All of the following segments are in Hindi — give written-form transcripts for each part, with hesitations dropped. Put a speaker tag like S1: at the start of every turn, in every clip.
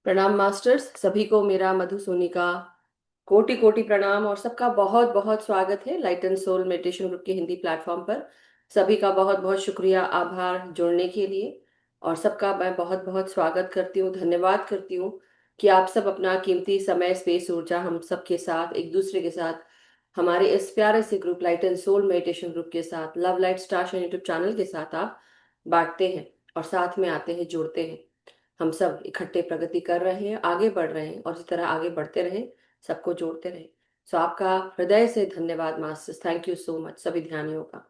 S1: प्रणाम मास्टर्स, सभी को मेरा मधु सोनी का कोटि कोटि प्रणाम और सबका बहुत बहुत स्वागत है light and soul meditation group के हिंदी प्लेटफॉर्म पर। सभी का बहुत बहुत शुक्रिया, आभार जुड़ने के लिए। और सबका मैं बहुत बहुत स्वागत करती हूँ, धन्यवाद करती हूँ कि आप सब अपना कीमती समय, स्पेस, ऊर्जा हम सब के साथ, एक दूसरे के साथ, हमारे इस प्यारे से group light and soul meditation group के साथ, love light star YouTube channel के साथ आप बांटते हैं और साथ में आते हैं, जुड़ते हैं। हम सब इकट्ठे प्रगति कर रहे हैं, आगे बढ़ रहे हैं और इसी तरह आगे बढ़ते रहें, सबको जोड़ते रहें। सो आपका हृदय से धन्यवाद masters, thank you so much सभी ध्यानियों का।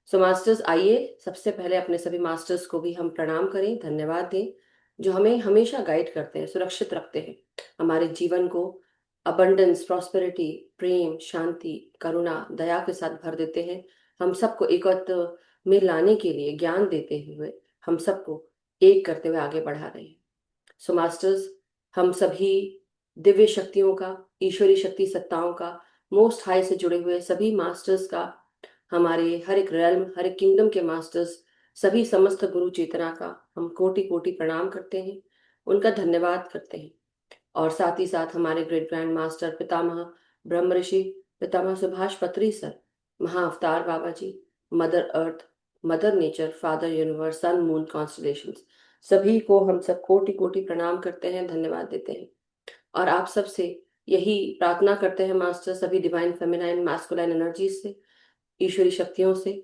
S1: सो मास्टर्स, आइए सबसे पहले अपने सभी मास्टर्स को भी हम प्रणाम करें, धन्यवाद दें, जो हमें हमेशा गाइड करते हैं, सुरक्षित रखते हैं, हमारे जीवन को अबंडेंस, प्रॉस्पेरिटी, प्रेम, शांति, करुणा, दया के साथ भर देते हैं। हम सबको एकत्व में लाने के लिए ज्ञान देते हुए हम सबको एक करते हुए आगे बढ़ा रहे हैं। सो मास्टर्स, हम सभी दिव्य शक्तियों का, ईश्वरी शक्ति सत्ताओं का, मोस्ट हाई से जुड़े हुए सभी मास्टर्स का, हमारे हर एक रेल्म, हर एक किंगडम के मास्टर्स, सभी समस्त गुरु चेतना का हम कोटि कोटि प्रणाम करते हैं, उनका धन्यवाद करते हैं। और साथ ही साथ हमारे ग्रेट ग्रैंड मास्टर पितामह ब्रह्म ऋषि Pitamah Subhash Patri sir, Mahavatar Baba ji, mother earth, mother nature, father universe, sun moon constellations, सभी को हम सब कोटि कोटि प्रणाम करते हैं, धन्यवाद देते हैं। और आप सब से यही प्रार्थना करते हैं मास्टर, सभी डिवाइन फेमिनाइन मैस्कुलाइन एनर्जीज से, ईश्वरी शक्तियों से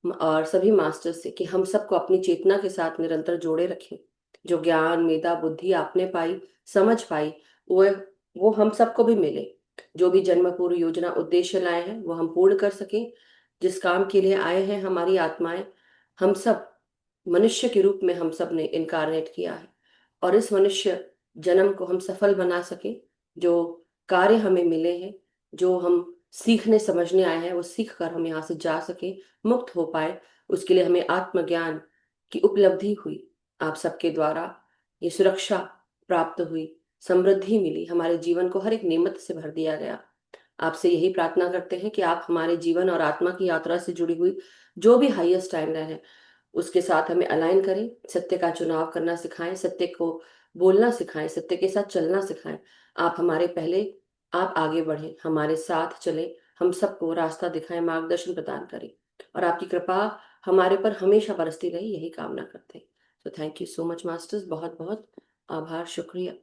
S1: और सभी मास्टर्स से, कि हम सबको अपनी चेतना के साथ निरंतर जोड़े रखें। जो ज्ञान, मेधा, बुद्धि आपने पाई, समझ पाई, वो वो हम सबको भी मिले। जो भी जन्म पूर्व योजना उद्देश्य लाए हैं वो हम पूर्ण कर सकें। जिस काम के लिए आए हैं हमारी आत्माएं, हम सब मनुष्य के रूप में हम सब ने इनकारनेट किया है, और इस मनुष्य जन्म को हम सफल बना सके। जो कार्य हमें मिले हैं, जो हम सीखने समझने आए हैं, वो सीख कर हम यहाँ से जा सके, मुक्त हो पाए। उसके लिए हमें आत्मज्ञान की उपलब्धि हुई, आप सबके द्वारा ये सुरक्षा प्राप्त हुई, समृद्धि मिली, हमारे जीवन को हर एक नेमत से भर दिया गया। आपसे यही प्रार्थना करते हैं कि आप हमारे जीवन और आत्मा की यात्रा से जुड़ी हुई जो भी हाईएस्ट स्टैंडर्ड है उसके साथ हमें अलाइन करें, सत्य का चुनाव करना सिखाएं, सत्य को बोलना सिखाएं, सत्य के साथ चलना सिखाएं। आप हमारे पहले, आप आगे बढ़ें, हमारे साथ चलें, हम सबको रास्ता दिखाएं, मार्गदर्शन प्रदान करें, और आपकी कृपा हमारे पर हमेशा बरसती रही, यही कामना करते हैं। तो thank you so much masters, बहुत बहुत आभार, शुक्रिया।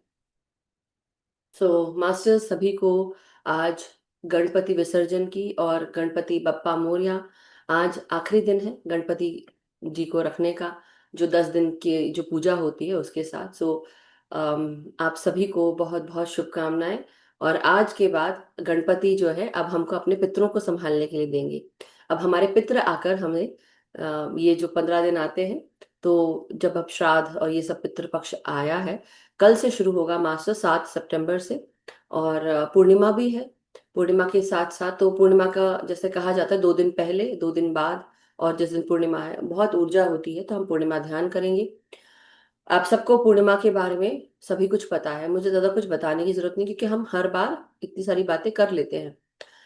S1: सो मास्टर्स, सभी को आज गणपति विसर्जन की और गणपति बप्पा मोरया, आज आखिरी दिन है गणपति जी को रखने का, जो 10 दिन की जो पूजा होती है उसके साथ। आप सभी को बहुत बहुत शुभकामनाएं। और आज के बाद गणपति जो है अब हमको अपने पितरों को संभालने के लिए देंगे। अब हमारे पितर आकर हमें ये जो 15 दिन आते हैं, तो जब अब श्राद्ध और ये सब पितृपक्ष आया है, कल से शुरू होगा मास्टर, 7 सितंबर से। और पूर्णिमा भी है, पूर्णिमा के साथ साथ, तो पूर्णिमा का जैसे कहा जाता है 2 दिन पहले, 2 दिन बाद, और जिस दिन पूर्णिमा है बहुत ऊर्जा होती है, तो हम पूर्णिमा ध्यान करेंगे। आप सबको पूर्णिमा के बारे में सभी कुछ पता है, मुझे ज्यादा कुछ बताने की जरूरत नहीं, क्योंकि हम हर बार इतनी सारी बातें कर लेते हैं।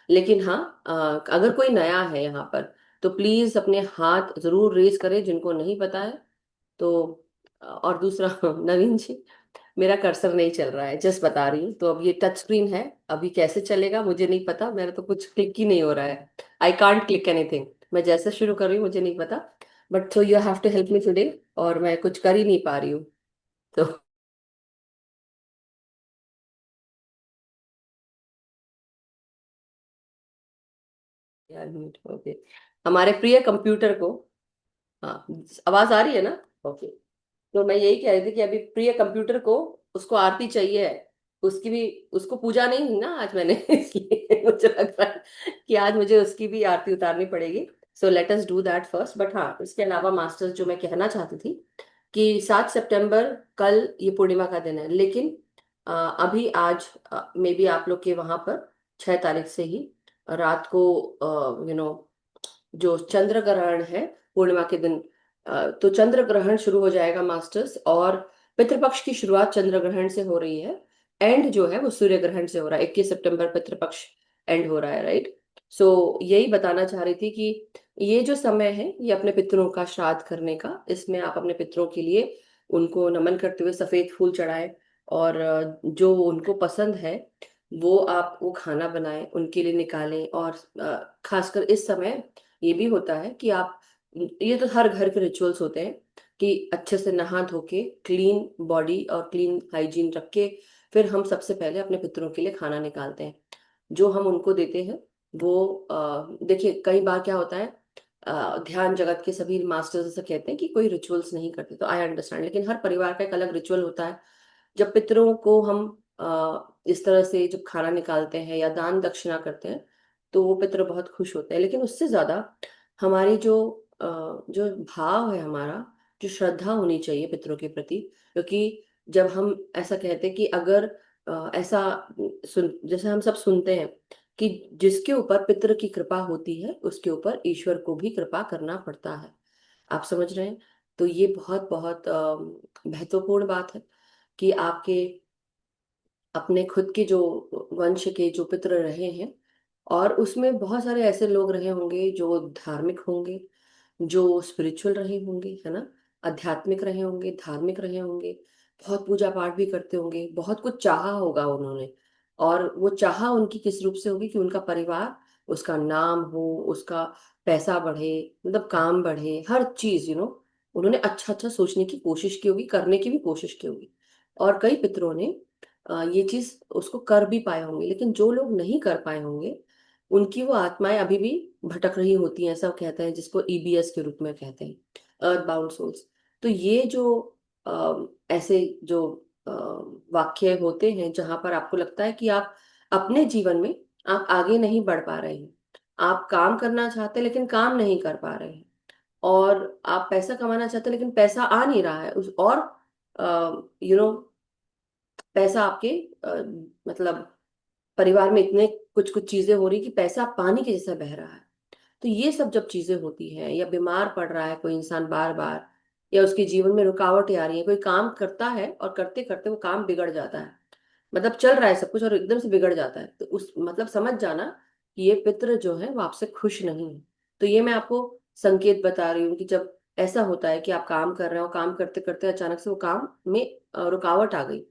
S1: लेकिन हाँ, अगर कोई नया है यहाँ पर तो प्लीज अपने हाथ जरूर रेज करें जिनको नहीं पता है। तो और दूसरा नवीन जी, मेरा कर्सर नहीं चल रहा है, जस्ट बता रही हूँ, तो अब ये टच स्क्रीन है, अभी कैसे चलेगा मुझे नहीं पता, मेरा तो कुछ क्लिक ही नहीं हो रहा है। आई कांट क्लिक एनीथिंग, मैं जैसे शुरू कर रही हूँ मुझे नहीं पता, but so you have to help me today, और मैं कुछ कर ही नहीं पा रही हूँ। तो यार म्यूट, ओके। हमारे प्रिय कंप्यूटर को, हाँ, आवाज आ रही है ना? ओके। तो मैं यही कह रही थी कि अभी प्रिय कंप्यूटर को, उसको आरती चाहिए है, उसकी भी, उसको पूजा नहीं हुई ना आज मैंने इसलिए मुझे लग रहा है कि आज मुझे उसकी भी आरती उतारनी पड़ेगी। So let us do that first. But हाँ, इसके अलावा मास्टर्स, जो मैं कहना चाहती थी कि 7 सितंबर, कल ये पूर्णिमा का दिन है, लेकिन अभी आज मे बी आप लोग के वहां पर 6 तारीख से ही रात को जो चंद्र ग्रहण है पूर्णिमा के दिन, तो चंद्र ग्रहण शुरू हो जाएगा मास्टर्स, और पितृपक्ष की शुरुआत चंद्र ग्रहण से हो रही है, एंड जो है वो सूर्य ग्रहण से हो रहा है, 21 सितंबर पितृपक्ष एंड हो रहा है, राइट? सो यही बताना चाह रही थी कि ये जो समय है ये अपने पितरों का श्राद्ध करने का, इसमें आप अपने पितरों के लिए उनको नमन करते हुए सफेद फूल चढ़ाएं। और जो उनको पसंद है वो आप वो खाना बनाएं, उनके लिए निकालें। और खासकर इस समय ये भी होता है कि आप, ये तो हर घर के रिचुअल्स होते हैं कि अच्छे से नहा धो के क्लीन बॉडी और क्लीन हाइजीन रख के फिर हम सबसे पहले अपने पितरों के लिए खाना निकालते हैं। जो हम उनको देते हैं वो देखिए कई बार क्या होता है, ध्यान जगत के सभी मास्टर्स ऐसे कहते हैं कि कोई रिचुअल्स नहीं करते, तो आई अंडरस्टैंड, लेकिन हर परिवार का एक अलग रिचुअल होता है। जब पितरों को हम इस तरह से जब खाना निकालते हैं या दान दक्षिणा करते हैं तो वो पितर बहुत खुश होते हैं। लेकिन उससे ज्यादा हमारी जो भाव है, हमारा जो श्रद्धा होनी चाहिए पितरों के प्रति। क्योंकि जब हम ऐसा कहते हैं कि अगर ऐसा जैसे हम सब सुनते हैं कि जिसके ऊपर पितृ की कृपा होती है उसके ऊपर ईश्वर को भी कृपा करना पड़ता है। आप समझ रहे हैं? तो ये बहुत बहुत महत्वपूर्ण बात है कि आपके अपने खुद के जो वंश के जो पितृ रहे हैं, और उसमें बहुत सारे ऐसे लोग रहे होंगे जो धार्मिक होंगे, जो स्पिरिचुअल रहे होंगे, है ना, आध्यात्मिक रहे होंगे, धार्मिक रहे होंगे, बहुत पूजा पाठ भी करते होंगे, बहुत कुछ चाहा होगा उन्होंने। और वो चाहा उनकी किस रूप से होगी कि उनका परिवार, उसका नाम हो, उसका पैसा बढ़े, मतलब काम बढ़े, हर चीज उन्होंने अच्छा अच्छा सोचने की कोशिश की होगी, करने की भी कोशिश की होगी। और कई पितरों ने ये चीज उसको कर भी पाए होंगे। लेकिन जो लोग नहीं कर पाए होंगे उनकी वो आत्माएं अभी भी भटक रही होती हैं, ऐसा कहते हैं, जिसको ईबीएस के रूप में कहते हैं, अर्थ बाउंड सोल्स। तो ये जो ऐसे जो वाक्य होते हैं जहां पर आपको लगता है कि आप अपने जीवन में आप आगे नहीं बढ़ पा रहे हैं, आप काम करना चाहते हैं लेकिन काम नहीं कर पा रहे हैं, और आप पैसा कमाना चाहते हैं लेकिन पैसा आ नहीं रहा है उस, और यू नो पैसा आपके मतलब परिवार में इतने कुछ कुछ चीजें हो रही कि पैसा पानी के जैसा बह रहा है। तो ये सब जब चीजें होती हैं, या बीमार पड़ रहा है कोई इंसान बार बार, या उसके जीवन में रुकावटें आ रही है, कोई काम करता है और करते करते वो काम बिगड़ जाता है, मतलब चल रहा है सब कुछ और एकदम से बिगड़ जाता है, तो उस मतलब समझ जाना कि ये पितृ जो है वो आपसे खुश नहीं है। तो ये मैं आपको संकेत बता रही हूँ कि जब ऐसा होता है कि आप काम कर रहे हो, काम करते करते अचानक से वो काम में रुकावट आ गई,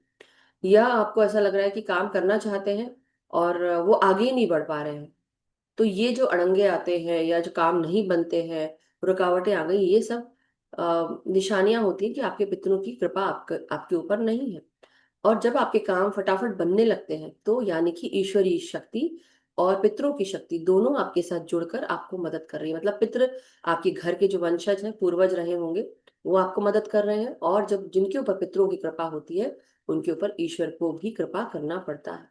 S1: या आपको ऐसा लग रहा है कि काम करना चाहते हैं और वो आगे ही नहीं बढ़ पा रहे हैं, तो ये जो अड़ंगे आते हैं या जो काम नहीं बनते हैं, रुकावटें आ गई, ये सब निशानियां होती हैं कि आपके पितरों की कृपा आपके ऊपर नहीं है। और जब आपके काम फटाफट बनने लगते हैं तो यानी कि ईश्वरीय शक्ति और पितरों की शक्ति दोनों आपके साथ जुड़कर आपको मदद कर रही है। मतलब पितृ आपके घर के जो वंशज हैं, पूर्वज रहे होंगे, वो आपको मदद कर रहे हैं, और जब जिनके ऊपर पितरों की कृपा होती है उनके ऊपर ईश्वर को भी कृपा करना पड़ता है।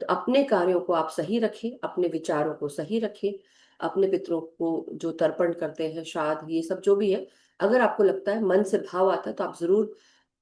S1: तो अपने कार्यों को आप सही रखें, अपने विचारों को सही रखें, अपने पितरों को जो तर्पण करते हैं, श्राद्ध, ये सब जो भी है, अगर आपको लगता है मन से भाव आता है तो आप जरूर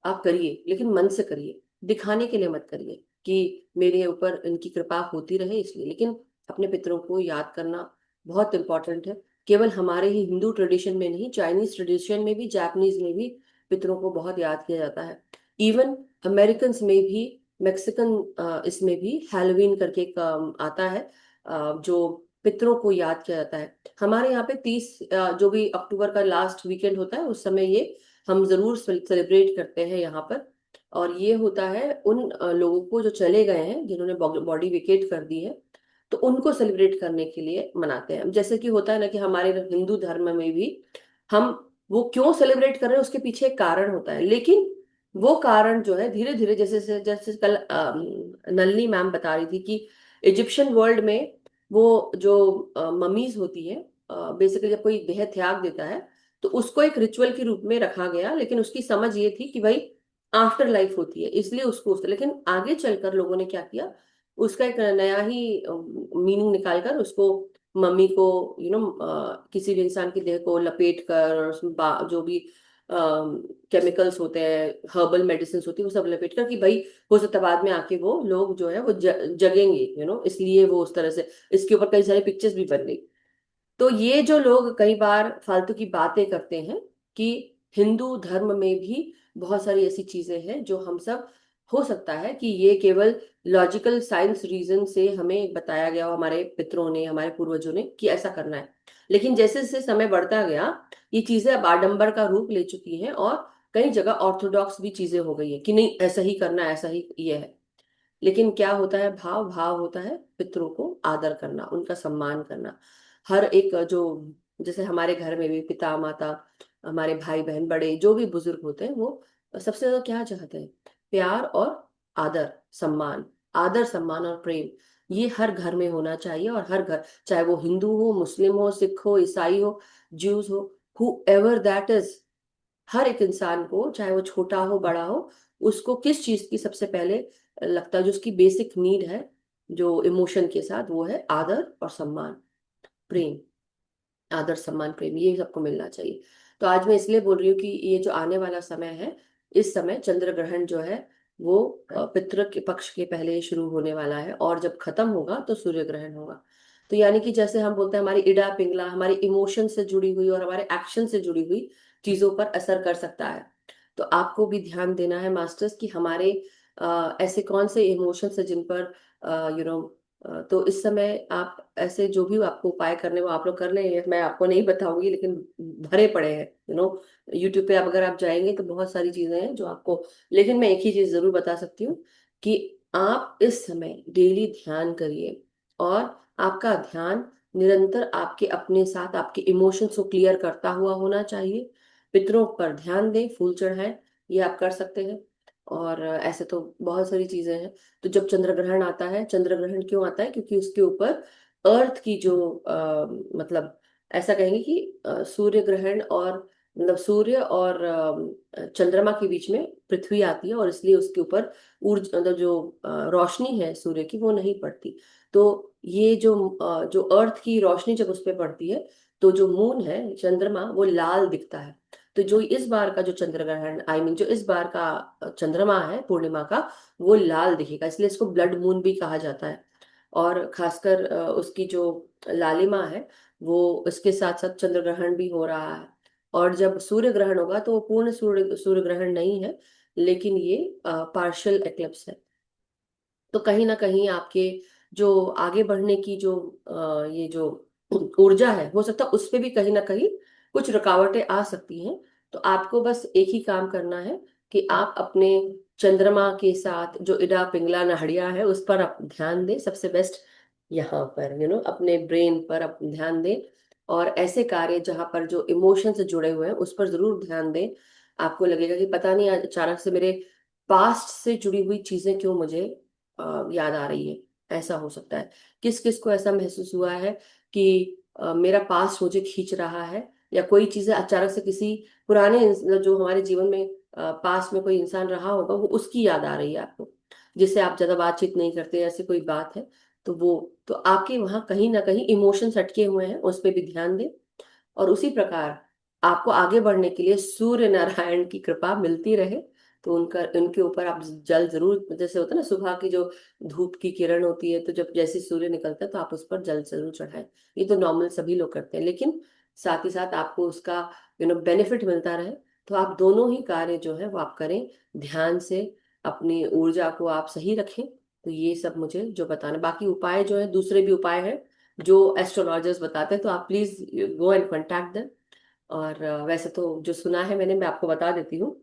S1: आप करिए, लेकिन मन से करिए, दिखाने के लिए मत करिए कि मेरे ऊपर इनकी कृपा होती रहे इसलिए। लेकिन अपने पितरों को याद करना बहुत इंपॉर्टेंट है। केवल हमारे ही हिंदू ट्रेडिशन में नहीं, चाइनीज ट्रेडिशन में भी, जापानीज में भी पितरों को बहुत याद किया जाता है। इवन अमेरिकन में भी, मैक्सिकन इसमें भी हैलोवीन करके एक आता है जो पितरों को याद किया जाता है। हमारे यहाँ पे 30 जो भी अक्टूबर का लास्ट वीकेंड होता है उस समय ये हम जरूर सेलिब्रेट करते हैं यहाँ पर। और ये होता है उन लोगों को जो चले गए हैं, जिन्होंने बॉडी वेकेट कर दी है, तो उनको सेलिब्रेट करने के लिए मनाते हैं। जैसे कि होता है ना कि हमारे हिंदू धर्म में भी हम वो क्यों सेलिब्रेट कर रहे हैं उसके पीछे एक कारण होता है, लेकिन वो कारण जो है धीरे धीरे, जैसे जैसे कल नलनी मैम बता रही थी कि इजिप्शियन वर्ल्ड में वो जो ममीज होती है, बेसिकली जब कोई देह त्याग देता है तो उसको एक रिचुअल के रूप में रखा गया, लेकिन उसकी समझ ये थी कि भाई आफ्टर लाइफ होती है, इसलिए उसको लेकिन आगे चलकर लोगों ने क्या किया, उसका एक नया ही मीनिंग निकालकर उसको मम्मी को किसी भी इंसान के देह को लपेट कर, और उसमें जो भी केमिकल्स होते हैं, हर्बल मेडिसिन होती है, वो सब लपेट कर कि भाई हो सकता है बाद में आके वो लोग जो है वो जगेंगे, इसलिए वो उस तरह से इसके ऊपर कई सारी पिक्चर्स भी बन गई। तो ये जो लोग कई बार फालतू की बातें करते हैं कि हिंदू धर्म में भी बहुत सारी ऐसी चीजें हैं जो हम सब, हो सकता है कि ये केवल लॉजिकल साइंस रीजन से हमें बताया गया हो, हमारे पितरों ने, हमारे पूर्वजों ने, कि ऐसा करना है। लेकिन जैसे जैसे समय बढ़ता गया ये चीजें अब आडंबर का रूप ले चुकी हैं, और कई जगह ऑर्थोडॉक्स भी चीजें हो गई है कि नहीं ऐसा ही करना, ऐसा ही ये है। लेकिन क्या होता है, भाव भाव होता है पितरों को आदर करना, उनका सम्मान करना। हर एक जो, जैसे हमारे घर में भी पिता माता, हमारे भाई बहन, बड़े जो भी बुजुर्ग होते हैं, वो सबसे ज्यादा क्या चाहते हैं? प्यार और आदर, सम्मान। आदर सम्मान और प्रेम, ये हर घर में होना चाहिए। और हर घर, चाहे वो हिंदू हो, मुस्लिम हो, सिख हो, ईसाई हो, ज्यूज हो, हु एवर दैट इज, हर एक इंसान को, चाहे वो छोटा हो बड़ा हो, उसको किस चीज की सबसे पहले लगता है, जो उसकी बेसिक नीड है, जो इमोशन के साथ, वो है आदर और सम्मान, प्रेम। आदर सम्मान प्रेम, ये सबको मिलना चाहिए। तो आज मैं इसलिए बोल रही हूँ कि ये जो आने वाला समय है, इस समय चंद्र ग्रहण जो है वो पितृ के पक्ष के पहले शुरू होने वाला है, और जब खत्म होगा तो सूर्य ग्रहण होगा। तो यानी कि जैसे हम बोलते हैं, हमारी इड़ा पिंगला हमारी इमोशन से जुड़ी हुई और हमारे एक्शन से जुड़ी हुई चीजों पर असर कर सकता है। तो आपको भी ध्यान देना है मास्टर्स कि हमारे ऐसे कौन से इमोशंस है जिन पर यू नो तो इस समय आप ऐसे जो भी आपको उपाय करने वो आप लोग कर लें, मैं आपको नहीं बताऊंगी, लेकिन भरे पड़े हैं यूट्यूब पे। आप अगर आप जाएंगे तो बहुत सारी चीजें हैं जो आपको, लेकिन मैं एक ही चीज जरूर बता सकती हूँ कि आप इस समय डेली ध्यान करिए, और आपका ध्यान निरंतर आपके अपने साथ आपके इमोशंस को क्लियर करता हुआ होना चाहिए। पितरों पर ध्यान दें, फूल चढ़ाएं, ये आप कर सकते हैं। और ऐसे तो बहुत सारी चीजें हैं। तो जब चंद्र ग्रहण आता है, चंद्र ग्रहण क्यों आता है? क्योंकि उसके ऊपर अर्थ की जो मतलब ऐसा कहेंगे कि सूर्य ग्रहण और मतलब सूर्य और चंद्रमा के बीच में पृथ्वी आती है, और इसलिए उसके ऊपर ऊर्जा, मतलब जो रोशनी है सूर्य की, वो नहीं पड़ती। तो ये जो अर्थ की रोशनी जब उस पर पड़ती है, तो जो मून है, चंद्रमा, वो लाल दिखता है। तो जो इस बार का जो चंद्र ग्रहण, आई मीन जो इस बार का चंद्रमा है पूर्णिमा का, वो लाल दिखेगा, इसलिए इसको ब्लड मून भी कहा जाता है। और खासकर उसकी जो लालिमा है, वो इसके साथ साथ चंद्र ग्रहण भी हो रहा है। और जब सूर्य ग्रहण होगा तो वो पूर्ण सूर्य सूर्य ग्रहण नहीं है, लेकिन ये पार्शियल एक्लिप्स है। तो कहीं ना कहीं आपके जो आगे बढ़ने की जो ये जो ऊर्जा है, हो सकता है उस पे भी कहीं ना कहीं कुछ रुकावटें आ सकती हैं। तो आपको बस एक ही काम करना है कि आप अपने चंद्रमा के साथ जो इडा पिंगला नाहड़िया है उस पर आप ध्यान दें, सबसे बेस्ट यहाँ पर अपने ब्रेन पर आप ध्यान दें। और ऐसे कार्य जहाँ पर जो इमोशन से जुड़े हुए हैं उस पर जरूर ध्यान दें। आपको लगेगा कि पता नहीं आज अचानक से मेरे पास्ट से जुड़ी हुई चीजें क्यों मुझे याद आ रही है। ऐसा हो सकता है। किस किस को ऐसा महसूस हुआ है कि मेरा पास्ट मुझे खींच रहा है, या कोई चीजें अचानक से किसी पुराने जो हमारे जीवन में पास्ट में कोई इंसान रहा होगा, वो उसकी याद आ रही है आपको, जिससे आप ज्यादा बातचीत नहीं करते, ऐसी कोई बात है। तो वो, तो आपके वहां कहीं ना कहीं इमोशंस अटके हुए हैं, उस पर भी ध्यान दें। और उसी प्रकार आपको आगे बढ़ने के लिए सूर्य नारायण की कृपा मिलती रहे। तो उनका, उनके ऊपर आप जल जरूर, जैसे होता है ना सुबह की जो धूप की किरण होती है, तो जब जैसे सूर्य निकलता है तो आप उस पर जल जरूर चढ़ाएं। ये तो नॉर्मल सभी लोग करते हैं, लेकिन साथ ही साथ आपको उसका बेनिफिट मिलता रहे। तो आप दोनों ही कार्य जो है वो आप करें ध्यान से, अपनी ऊर्जा को आप सही रखें। तो ये सब मुझे जो बताना, बाकी उपाय जो है, दूसरे भी उपाय हैं जो एस्ट्रोलॉजर्स बताते हैं, तो आप please go and contact them. और वैसे तो जो सुना है मैंने, मैं आपको बता देती हूँ।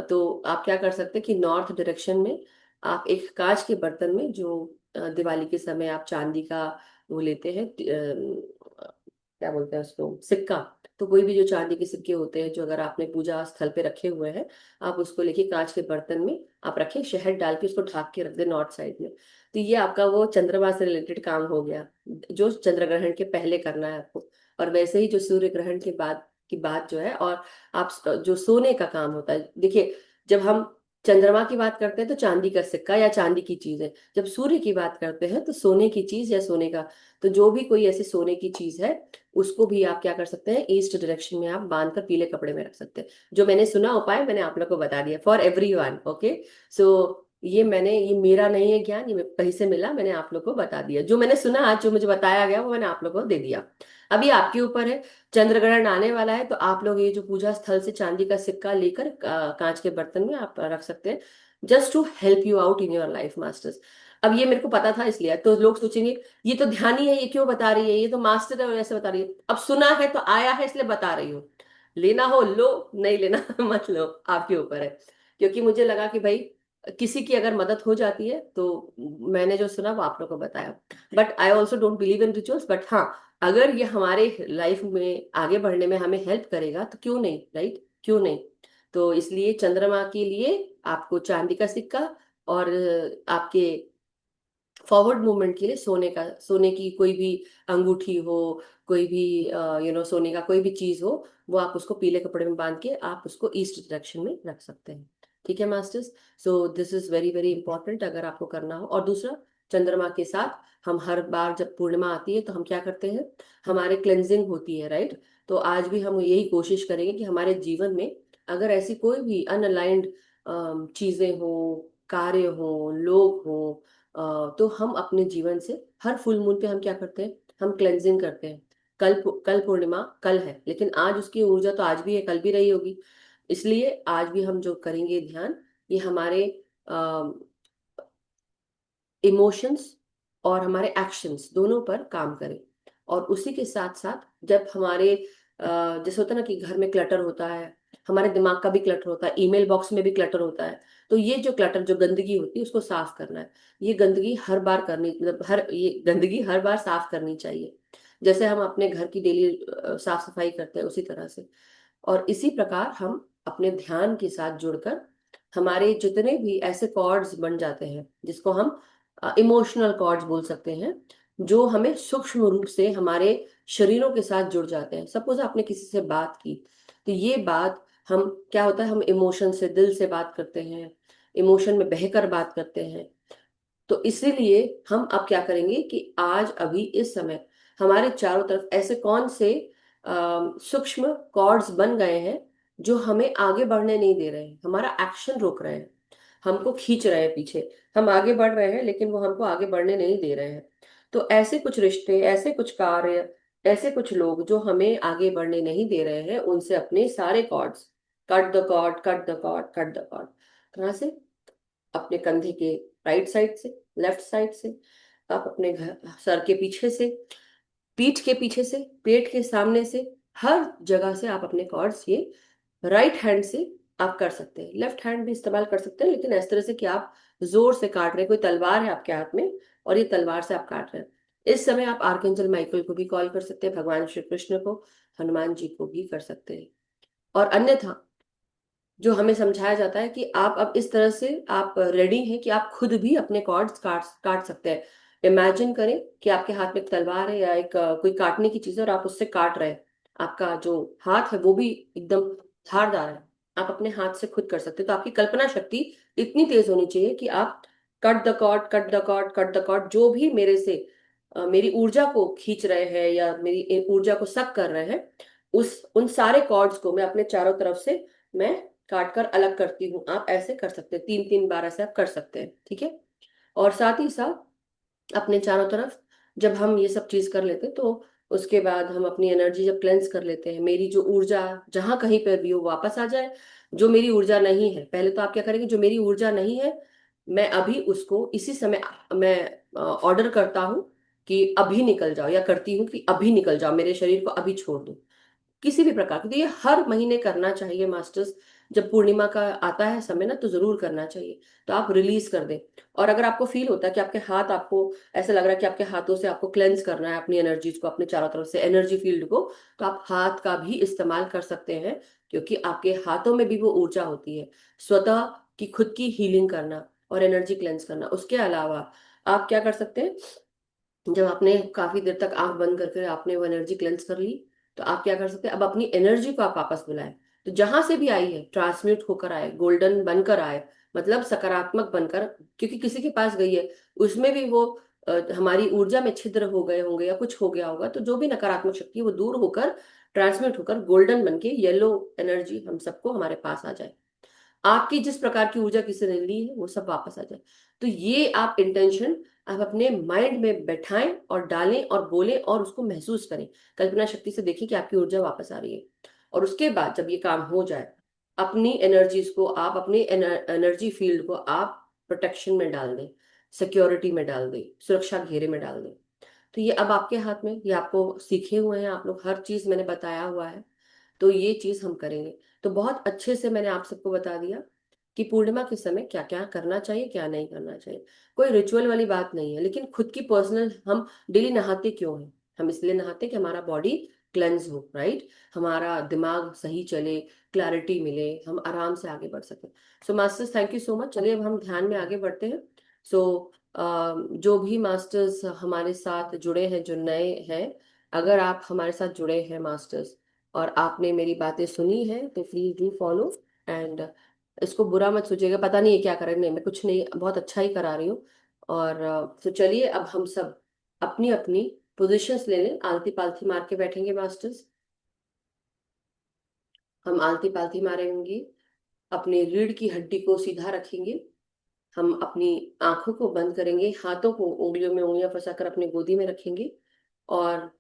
S1: तो आप क्या कर सकते हैं कि नॉर्थ डायरेक्शन में आप एक कांच के बर्तन में, जो दिवाली के समय आप चांदी का वो लेते हैं, क्या बोलते हैं उसको, सिक्का। तो कोई भी जो चांदी के सिक्के होते हैं, जो अगर आपने पूजा स्थल पे रखे हुए हैं, आप उसको लेके कांच के बर्तन में आप रखें, शहद डाल के उसको ढक के रख दें नॉर्थ साइड में। तो ये आपका वो चंद्रमा से रिलेटेड काम हो गया, जो चंद्र ग्रहण के पहले करना है आपको। और वैसे ही जो सूर्य ग्रहण के बाद की बात जो है, और आप जो सोने का काम होता है, देखिए, जब हम चंद्रमा की बात करते हैं तो चांदी का सिक्का या चांदी की चीज है, जब सूर्य की बात करते हैं तो सोने की चीज या सोने का। तो जो भी कोई ऐसी सोने की चीज है, उसको भी आप क्या कर सकते हैं, ईस्ट डायरेक्शन में आप बांध कर पीले कपड़े में रख सकते हैं। जो मैंने सुना उपाय, मैंने आप लोग को बता दिया, फॉर एवरीवन, ओके। सो ये मेरा नहीं है ज्ञान, ये कहीं से मिला, मैंने आप लोग को बता दिया। जो मैंने सुना आज, जो मुझे बताया गया, वो मैंने आप लोग को दे दिया। अभी आपके ऊपर है, चंद्र ग्रहण आने वाला है, तो आप लोग ये जो पूजा स्थल से चांदी का सिक्का लेकर कांच के बर्तन में आप रख सकते हैं, just to help you out in your life masters. अब ये मेरे को पता था, इसलिए तो लोग सोचेंगे ये तो ध्यानी है, ये क्यों बता रही है, ये तो मास्टर है और ऐसे बता रही है। अब सुना है तो आया है, इसलिए बता रही हूँ। लेना हो लो, नहीं लेना मत लो, आपके ऊपर है। क्योंकि मुझे लगा कि भाई किसी की अगर मदद हो जाती है तो मैंने जो सुना वो आप लोगों को बताया। But I also don't believe in rituals, but हाँ, अगर ये हमारे लाइफ में आगे बढ़ने में हमें हेल्प करेगा तो क्यों नहीं, राइट, क्यों नहीं। तो इसलिए चंद्रमा के लिए आपको चांदी का सिक्का, और आपके फॉरवर्ड मूवमेंट के लिए सोने की कोई भी अंगूठी हो, कोई भी सोने का कोई भी चीज हो, वो आप उसको पीले कपड़े में बांध के आप उसको ईस्ट डायरेक्शन में रख सकते हैं। ठीक है masters. So this is very very important अगर आपको करना हो। और दूसरा, चंद्रमा के साथ हम हर बार जब पूर्णिमा आती है तो हम क्या करते हैं, हमारे क्लेंजिंग होती है, राइट। तो आज भी हम यही कोशिश करेंगे कि हमारे जीवन में अगर ऐसी कोई भी अनअलाइंड चीजें हो, कार्य हो, लोग हो, तो हम अपने जीवन से हर फुल मून पे हम क्या करते हैं, हम क्लेंजिंग करते हैं। कल पूर्णिमा कल है, लेकिन आज उसकी ऊर्जा तो आज भी है, कल भी रही होगी। इसलिए आज भी हम जो करेंगे ध्यान, ये हमारे इमोशंस और हमारे एक्शंस दोनों पर काम करें। और उसी के साथ साथ जब हमारे जैसे होता है ना कि घर में क्लटर होता है, हमारे दिमाग का भी क्लटर होता है, ईमेल बॉक्स में भी क्लटर होता है। तो ये जो क्लटर, जो गंदगी होती है, उसको साफ करना है। ये गंदगी हर बार करनी, मतलब ये गंदगी हर बार साफ करनी चाहिए। जैसे हम अपने घर की डेली साफ सफाई करते हैं उसी तरह से। और इसी प्रकार हम अपने ध्यान के साथ जुड़कर हमारे जितने भी ऐसे कॉर्ड्स बन जाते हैं, जिसको हम इमोशनल कॉर्ड्स बोल सकते हैं, जो हमें सूक्ष्म रूप से हमारे शरीरों के साथ जुड़ जाते हैं। सपोज आपने किसी से बात की, तो ये बात, हम क्या होता है, हम इमोशन से, दिल से बात करते हैं, इमोशन में बहकर बात करते हैं। तो इसीलिए हम अब क्या करेंगे कि आज अभी इस समय हमारे चारों तरफ ऐसे कौन से सूक्ष्म कॉर्ड्स बन गए हैं जो हमें आगे बढ़ने नहीं दे रहे हैं, हमारा एक्शन रोक रहे हैं, हमको खींच रहे हैं पीछे। हम आगे बढ़ रहे हैं लेकिन वो हमको आगे बढ़ने नहीं दे रहे हैं। तो ऐसे कुछ रिश्ते, ऐसे कुछ कार्य, ऐसे कुछ लोग जो हमें आगे बढ़ने नहीं दे रहे हैं, उनसे अपने सारे cords, cut the cord, cut the cord, cut the cord. कहाँ से? अपने कंधे के राइट साइड से, लेफ्ट साइड से, आप अपने सर के पीछे से, पीठ के पीछे से, पेट के सामने से, हर जगह से आप अपने कॉर्ड्स ये राइट हैंड से आप कर सकते हैं। लेफ्ट हैंड भी इस्तेमाल कर सकते हैं, लेकिन इस तरह से कि आप जोर से काट रहे हैं, कोई तलवार है आपके हाथ में और ये तलवार से आप काट रहे हैं। इस समय आप आर्कएंजल माइकल को भी कॉल कर सकते हैं, भगवान श्री कृष्ण को, हनुमान जी को भी कर सकते हैं। और अन्यथा जो हमें समझाया जाता है कि आप अब इस तरह से आप रेडी हैं कि आप खुद भी अपने कॉर्ड्स काट काट सकते हैं। इमेजिन करें कि आपके हाथ में एक तलवार है या एक कोई काटने की चीज है और आप उससे काट रहे हैं। आपका जो हाथ है वो भी एकदम धारदार है, आप अपने हाथ से खुद कर सकते हैं। तो आपकी कल्पना शक्ति इतनी तेज होनी चाहिए कि आप cut the cord, cut the cord, cut the cord, जो भी मेरे से मेरी ऊर्जा को खींच रहे हैं या मेरी ऊर्जा को सक कर रहे हैं, उस उन सारे कॉर्ड्स को मैं अपने चारों तरफ से मैं काट कर अलग करती हूँ। आप ऐसे कर सकते हैं, 3-3 बार ऐसे आप कर सकते हैं, ठीक है। और साथ ही साथ अपने चारों तरफ जब हम ये सब चीज कर लेते हैं, तो उसके बाद हम अपनी एनर्जी जब क्लेंस कर लेते हैं, मेरी जो ऊर्जा जहां कहीं पर भी हो वापस आ जाए। जो मेरी ऊर्जा नहीं है, पहले तो आप क्या करेंगे, जो मेरी ऊर्जा नहीं है, मैं अभी उसको इसी समय मैं ऑर्डर करता हूँ कि अभी निकल जाओ, या करती हूँ कि अभी निकल जाओ, मेरे शरीर को अभी छोड़ दो, किसी भी प्रकार की। तो ये हर महीने करना चाहिए मास्टर्स। जब पूर्णिमा का आता है समय ना, तो जरूर करना चाहिए। तो आप रिलीज कर दें। और अगर आपको फील होता है कि आपके हाथ, आपको ऐसा लग रहा है कि आपके हाथों से आपको क्लेंस करना है अपनी एनर्जीज को, अपने चारों तरफ से एनर्जी फील्ड को, तो आप हाथ का भी इस्तेमाल कर सकते हैं। क्योंकि आपके हाथों में भी वो ऊर्जा होती है स्वतः की खुद की हीलिंग करना और एनर्जी क्लेंस करना। उसके अलावा आप क्या कर सकते हैं, जब आपने काफी देर तक आंख बंद करके आपने वो एनर्जी क्लेंस कर ली, तो आप क्या कर सकते हैं, अब अपनी एनर्जी को आप वापस बुलाएं। तो जहां से भी आई है, ट्रांसम्यूट होकर आए, गोल्डन बनकर आए, मतलब सकारात्मक बनकर। क्योंकि किसी के पास गई है, उसमें भी वो हमारी ऊर्जा में छिद्र हो गए होंगे या कुछ हो गया होगा, तो जो भी नकारात्मक शक्ति है वो दूर होकर ट्रांसम्यूट होकर गोल्डन बन के येलो एनर्जी हम सबको हमारे पास आ जाए। आपकी जिस प्रकार की ऊर्जा किसी ने ली है वो सब वापस आ जाए। तो ये आप इंटेंशन आप अपने माइंड में बैठाएं और डालें और बोलें और उसको महसूस करें। कल्पना शक्ति से देखिए कि आपकी ऊर्जा वापस आ रही है। और उसके बाद जब ये काम हो जाए, अपनी एनर्जीज को आप, अपनी एनर्जी फील्ड को आप प्रोटेक्शन में डाल दें, सिक्योरिटी में डाल दें, सुरक्षा घेरे में डाल दें। तो ये अब आपके हाथ में, ये आपको सीखे हुए हैं आप लोग, हर चीज मैंने बताया हुआ है। तो ये चीज हम करेंगे। तो बहुत अच्छे से मैंने आप सबको बता दिया कि पूर्णिमा के समय क्या क्या करना चाहिए, क्या नहीं करना चाहिए। कोई रिचुअल वाली बात नहीं है, लेकिन खुद की पर्सनल, हम डेली नहाते क्यों हैं? हम इसलिए नहाते कि हमारा बॉडी क्लेंज हो, राइट? हमारा दिमाग सही चले, क्लैरिटी मिले, हम आराम से आगे बढ़ सकें। सो masters, thank you so much. चलिए अब हम ध्यान में आगे बढ़ते हैं। सो जो भी मास्टर्स हमारे साथ जुड़े हैं, जो नए हैं, अगर आप हमारे साथ जुड़े हैं मास्टर्स और आपने मेरी बातें सुनी हैं, तो प्लीज डू फॉलो। एंड इसको बुरा मत सोचिएगा, पता नहीं है क्या कर रहे हैं। नहीं, मैं कुछ नहीं, बहुत अच्छा ही करा रही हूँ। और तो चलिए अब हम सब अपनी अपनी पोजीशंस ले लें, आलती पालथी मार के बैठेंगे मास्टर्स। हम आलती पालथी मारेंगे, अपने रीढ़ की हड्डी को सीधा रखेंगे, हम अपनी आंखों को बंद करेंगे, हाथों को उंगलियों में उंगलियां फंसाकर अपनी गोदी में रखेंगे, और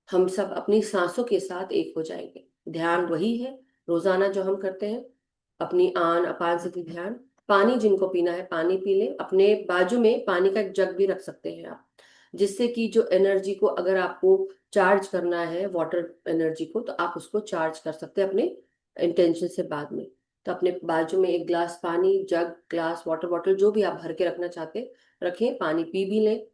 S1: हम सब अपनी सांसों के साथ एक हो जाएंगे। ध्यान वही है रोजाना जो हम करते हैं, अपनी आन अपान से भी ध्यान। पानी जिनको पीना है पानी पी लें, अपने बाजू में पानी का एक जग भी रख सकते हैं आप, जिससे कि जो एनर्जी को अगर आपको चार्ज करना है, वाटर एनर्जी को, तो आप उसको चार्ज कर सकते हैं अपने इंटेंशन से बाद में। तो अपने बाजू में एक ग्लास पानी, जग, ग्लास, वाटर बॉटल, जो भी आप भर के रखना चाहते रखें, पानी पी भी लें।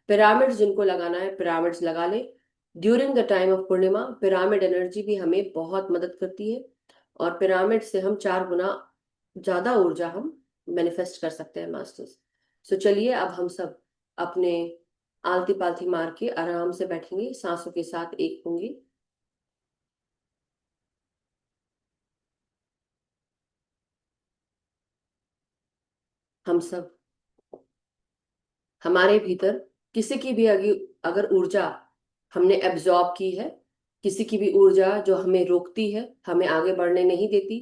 S1: पिरामिड्स जिनको लगाना है पिरामिड्स लगा लें। During the time of Purnima pyramid energy भी हमें बहुत मदद करती है, और पिरामिड से हम 4 गुना ज्यादा ऊर्जा हम मैनिफेस्ट कर सकते हैं मास्टर्स। सो चलिए अब हम सब अपने आलती पालती मार के आराम से बैठेंगे, सांसों के साथ एक होंगे। हम सब हमारे भीतर किसी की भी अगर ऊर्जा हमने एब्जॉर्ब की है, किसी की भी ऊर्जा जो हमें रोकती है, हमें आगे बढ़ने नहीं देती,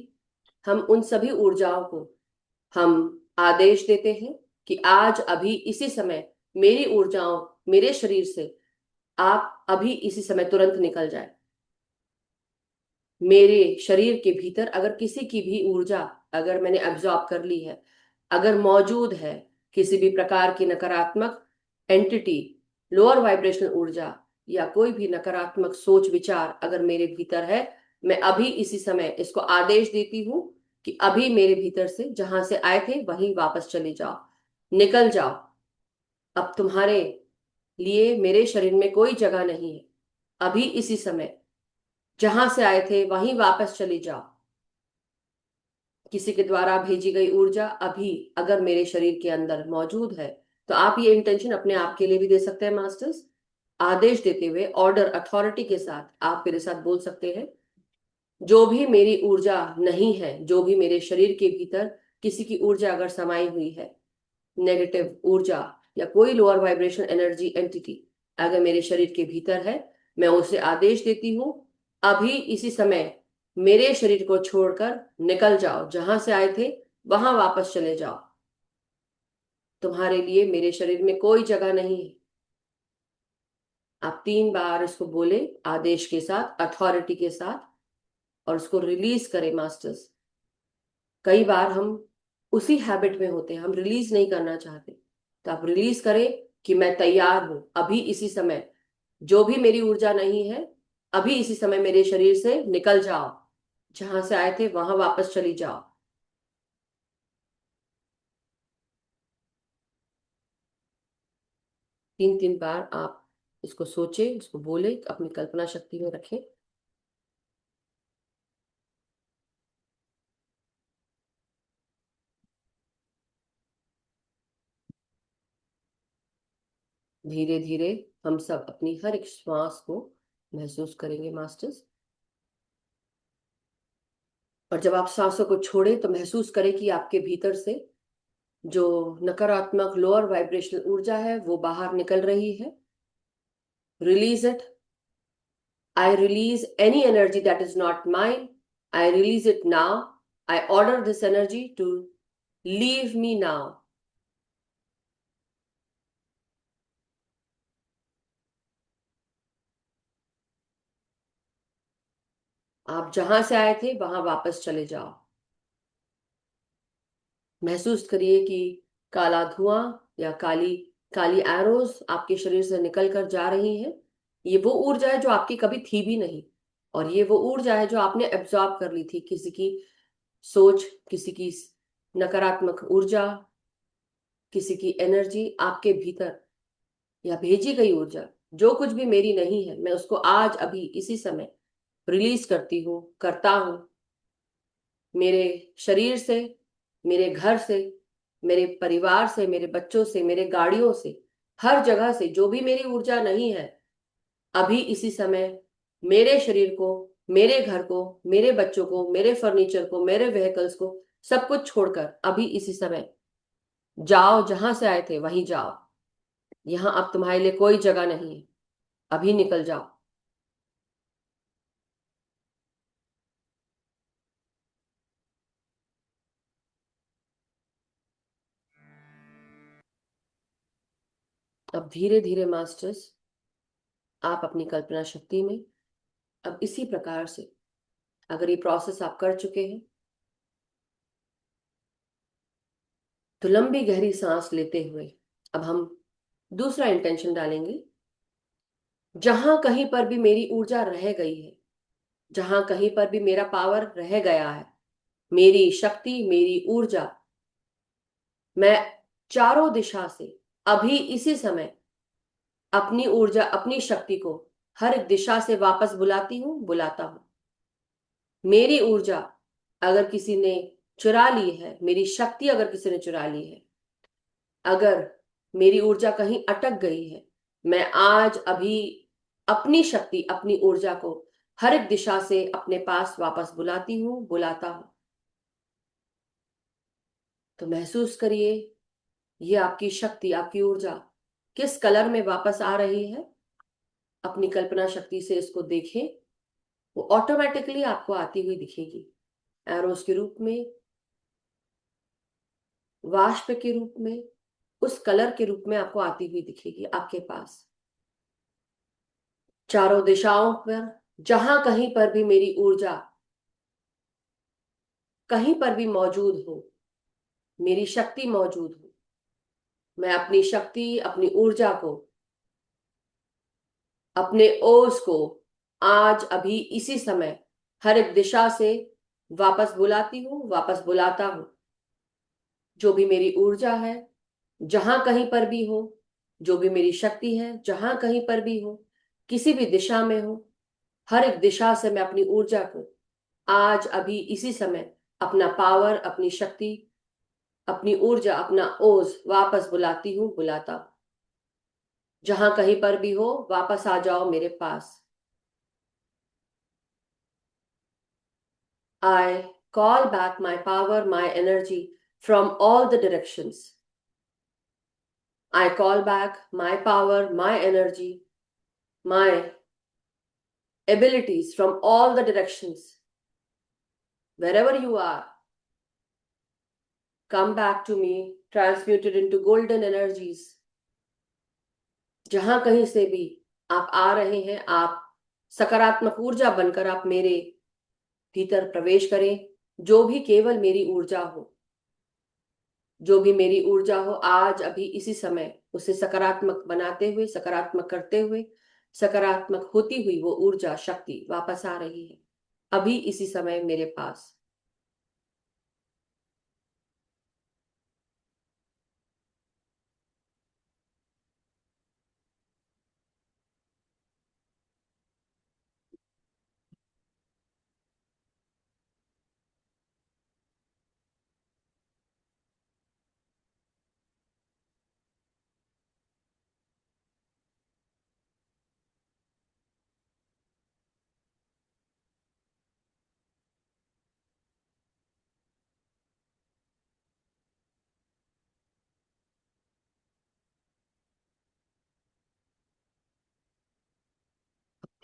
S1: हम उन सभी ऊर्जाओं को हम आदेश देते हैं कि आज अभी इसी समय मेरी ऊर्जाओं मेरे शरीर से आप अभी इसी समय तुरंत निकल जाए। मेरे शरीर के भीतर अगर किसी की भी ऊर्जा अगर मैंने एब्जॉर्ब कर ली है, अगर मौजूद है किसी भी प्रकार की नकारात्मक एंटिटी, लोअर वाइब्रेशनल ऊर्जा, या कोई भी नकारात्मक सोच विचार अगर मेरे भीतर है, मैं अभी इसी समय इसको आदेश देती हूँ कि अभी मेरे भीतर से जहां से आए थे वहीं वापस चले जाओ, निकल जाओ। अब तुम्हारे लिए मेरे शरीर में कोई जगह नहीं है। अभी इसी समय जहां से आए थे वहीं वापस चले जाओ। किसी के द्वारा भेजी गई ऊर्जा अभी अगर मेरे शरीर के अंदर मौजूद है, तो आप ये इंटेंशन अपने आप के लिए भी दे सकते हैं मास्टर्स। आदेश देते हुए, ऑर्डर, अथॉरिटी के साथ आप मेरे साथ बोल सकते हैं, जो भी मेरी ऊर्जा नहीं है, जो भी मेरे शरीर के भीतर किसी की ऊर्जा अगर समाई हुई है, नेगेटिव ऊर्जा या कोई लोअर वाइब्रेशन एनर्जी एंटिटी अगर मेरे शरीर के भीतर है, मैं उसे आदेश देती हूँ, अभी इसी समय मेरे शरीर को छोड़कर निकल जाओ, जहां से आए थे वहां वापस चले जाओ। तुम्हारे लिए मेरे शरीर में कोई जगह नहीं है। आप 3 बार इसको बोले आदेश के साथ, अथॉरिटी के साथ, और उसको रिलीज करें मास्टर्स। कई बार हम उसी हैबिट में होते हैं, हम रिलीज नहीं करना चाहते, तो आप रिलीज करें कि मैं तैयार हूं अभी इसी समय, जो भी मेरी ऊर्जा नहीं है, अभी इसी समय मेरे शरीर से निकल जाओ, जहां से आए थे वहां वापस चली जाओ। 3 3 बार आप इसको सोचे, इसको बोले, अपनी कल्पना शक्ति में रखें। धीरे धीरे हम सब अपनी हर एक श्वास को महसूस करेंगे मास्टर्स। और जब आप सांसों को छोड़े तो महसूस करें कि आपके भीतर से जो नकारात्मक लोअर वाइब्रेशनल ऊर्जा है वो बाहर निकल रही है। Release it. I release any energy that is not mine. I release it now. I order this energy to leave me now. आप जहां से आए थे वहां वापस चले जाओ। महसूस करिए कि काला धुआं या काली काली एरोज आपके शरीर से निकल कर जा रही हैं। ये वो ऊर्जा है जो आपकी कभी थी भी नहीं। और ये वो ऊर्जा है जो आपने एब्जॉर्ब कर ली थी, किसी की सोच, किसी की नकारात्मक ऊर्जा, किसी की एनर्जी आपके भीतर, या भेजी गई ऊर्जा, जो कुछ भी मेरी नहीं है, मैं उसको आज अभी इसी समय रिलीज करती हूँ, करता हूँ। मेरे शरीर से, मेरे घर से, मेरे परिवार से, मेरे बच्चों से, मेरे गाड़ियों से, हर जगह से जो भी मेरी ऊर्जा नहीं है, अभी इसी समय मेरे शरीर को, मेरे घर को, मेरे बच्चों को, मेरे फर्नीचर को, मेरे व्हीकल्स को, सब कुछ छोड़कर अभी इसी समय जाओ, जहां से आए थे वहीं जाओ। यहां अब तुम्हारे लिए कोई जगह नहीं है, अभी निकल जाओ। अब धीरे धीरे मास्टर्स, आप अपनी कल्पना शक्ति में अब इसी प्रकार से, अगर ये प्रोसेस आप कर चुके हैं, तो लंबी गहरी सांस लेते हुए अब हम दूसरा इंटेंशन डालेंगे। जहां कहीं पर भी मेरी ऊर्जा रह गई है, जहां कहीं पर भी मेरा पावर रह गया है, मेरी शक्ति, मेरी ऊर्जा, मैं चारों दिशा से अभी इसी समय अपनी ऊर्जा, अपनी शक्ति को हर एक दिशा से वापस बुलाती हूं, बुलाता हूं। मेरी ऊर्जा अगर किसी ने चुरा ली है, मेरी शक्ति अगर किसी ने चुरा ली है, अगर मेरी ऊर्जा कहीं अटक गई है, मैं आज अभी अपनी शक्ति, अपनी ऊर्जा को हर एक दिशा से अपने पास वापस बुलाती हूं, बुलाता हूं। तो महसूस करिए, ये आपकी शक्ति, आपकी ऊर्जा किस कलर में वापस आ रही है। अपनी कल्पना शक्ति से इसको देखें, वो ऑटोमेटिकली आपको आती हुई दिखेगी, एरोस के रूप में, वाष्प के रूप में, उस कलर के रूप में आपको आती हुई दिखेगी आपके पास। चारों दिशाओं पर जहां कहीं पर भी मेरी ऊर्जा कहीं पर भी मौजूद हो, मेरी शक्ति मौजूद हो, मैं अपनी शक्ति, अपनी ऊर्जा को, अपने ओज को आज अभी इसी समय हर एक दिशा से वापस बुलाती हूं, वापस बुलाता हूं। जो भी मेरी ऊर्जा है, जहां कहीं पर भी हो, जो भी मेरी शक्ति है, जहां कहीं पर भी हो, किसी भी दिशा में हो, हर एक दिशा से मैं अपनी ऊर्जा को आज अभी इसी समय, अपना पावर, अपनी शक्ति, अपनी ऊर्जा, अपना ओज वापस बुलाती हूँ, बुलाता हूं। जहां कहीं पर भी हो, वापस आ जाओ मेरे पास। I call back my power, my energy from all the directions. I call back my power, my energy, my abilities from all the directions. Wherever you are, come back to me, transmuted into golden energies. जहां कहीं से भी आप आ रहे हैं, आप सकारात्मक ऊर्जा बनकर आप मेरे भीतर प्रवेश करें। जो भी केवल मेरी ऊर्जा हो, जो भी मेरी ऊर्जा हो, आज अभी इसी समय उसे सकारात्मक बनाते हुए, सकारात्मक करते हुए, सकारात्मक होती हुई वो ऊर्जा, शक्ति वापस आ रही है अभी इसी समय मेरे पास।